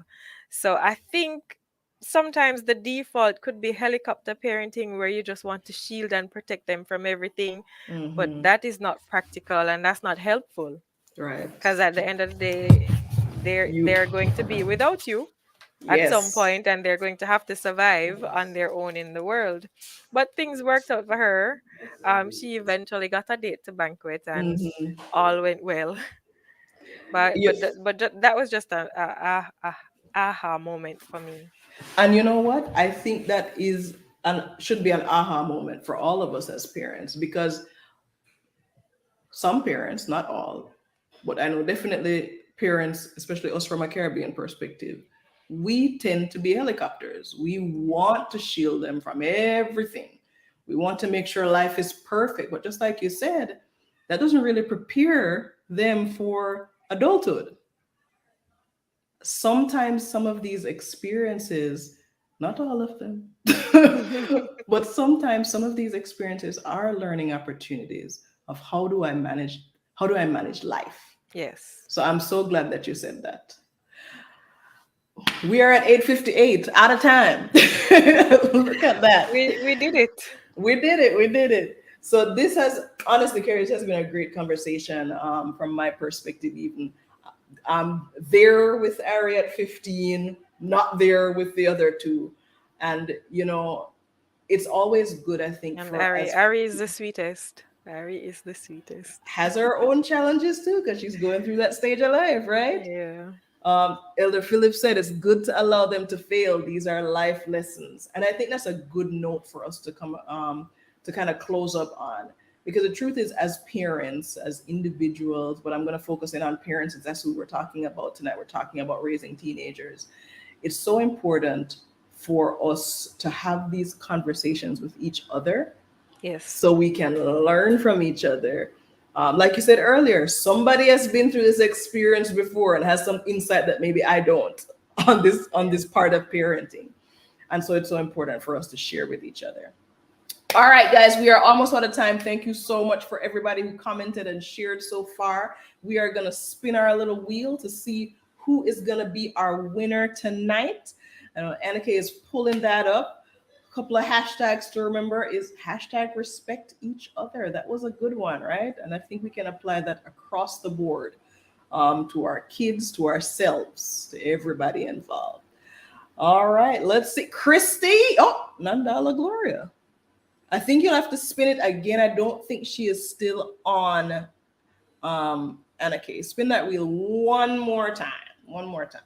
So I think sometimes the default could be helicopter parenting, where you just want to shield and protect them from everything, but Mhm. that is not practical and that's not helpful, Right. because at the end of the day, You. they're going to be without you at some Yes. point, and they're going to have to survive on their own in the world. But things worked out for her. She eventually got a date to banquet, and Mhm. all went well. But Yeah. that was just a aha moment for me. And you know what? I think that is and should be an aha moment for all of us as parents, because some parents, not all, but I know definitely parents, especially us from a Caribbean perspective, we tend to be helicopters. We want to shield them from everything. We want to make sure life is perfect. But just like you said, that doesn't really prepare them for adulthood. Sometimes some of these experiences, not all of them, but sometimes some of these experiences are learning opportunities of how do I manage life. Yes. So I'm so glad that you said that. We are at 8:58 out of time. Look at that. We did it. We did it. We did it. So this has honestly, Carrie, this has been a great conversation from my perspective. Even I'm there with Ari at 15, not there with the other two, and it's always good, I think, And for Ari, as Ari is the sweetest. Ari is the sweetest. has her own challenges too, because she's going through that stage of life, right? Yeah. Elder Philip said it's good to allow them to fail. These are life lessons, and I think that's a good note for us to come to kind of close up on. Because the truth is, as parents, as individuals, but I'm going to focus in on parents, since that's who we're talking about tonight. We're talking about raising teenagers. It's so important for us to have these conversations with each other Yes. so we can learn from each other. Like you said earlier, somebody has been through this experience before and has some insight that maybe I don't on this part of parenting, and so it's so important for us to share with each other. All right, guys, we are almost out of time. Thank you so much for everybody who commented and shared so far. We are gonna spin our little wheel to see who is gonna be our winner tonight. I know Annika is pulling that up. couple of hashtags to remember is hashtag respect each other. That was a good one, right? And I think we can apply that across the board, to our kids, to ourselves, to everybody involved. All right, let's see. Christy. Oh, Nandala Gloria. I think you'll have to spin it again. I don't think she is still on. Anna Kay. Spin that wheel one more time. One more time.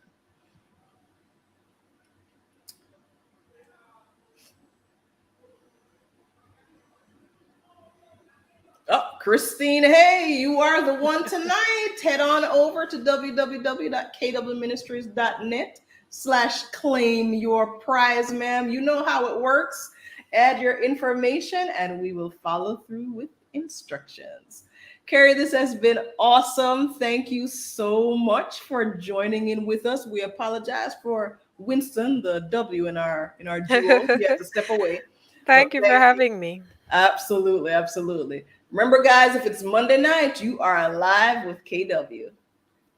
Oh, Christine, hey, you are the one tonight. Head on over to www.kwministries.net/claim your prize, ma'am. You know how it works. Add your information and we will follow through with instructions. Carrie, this has been awesome. Thank you so much for joining in with us. We apologize for Winston, the W in our duo. He had to step away. Thank you for having me. Absolutely, absolutely. Remember, guys, if it's Monday night, you are live with KW.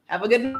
Have a good night.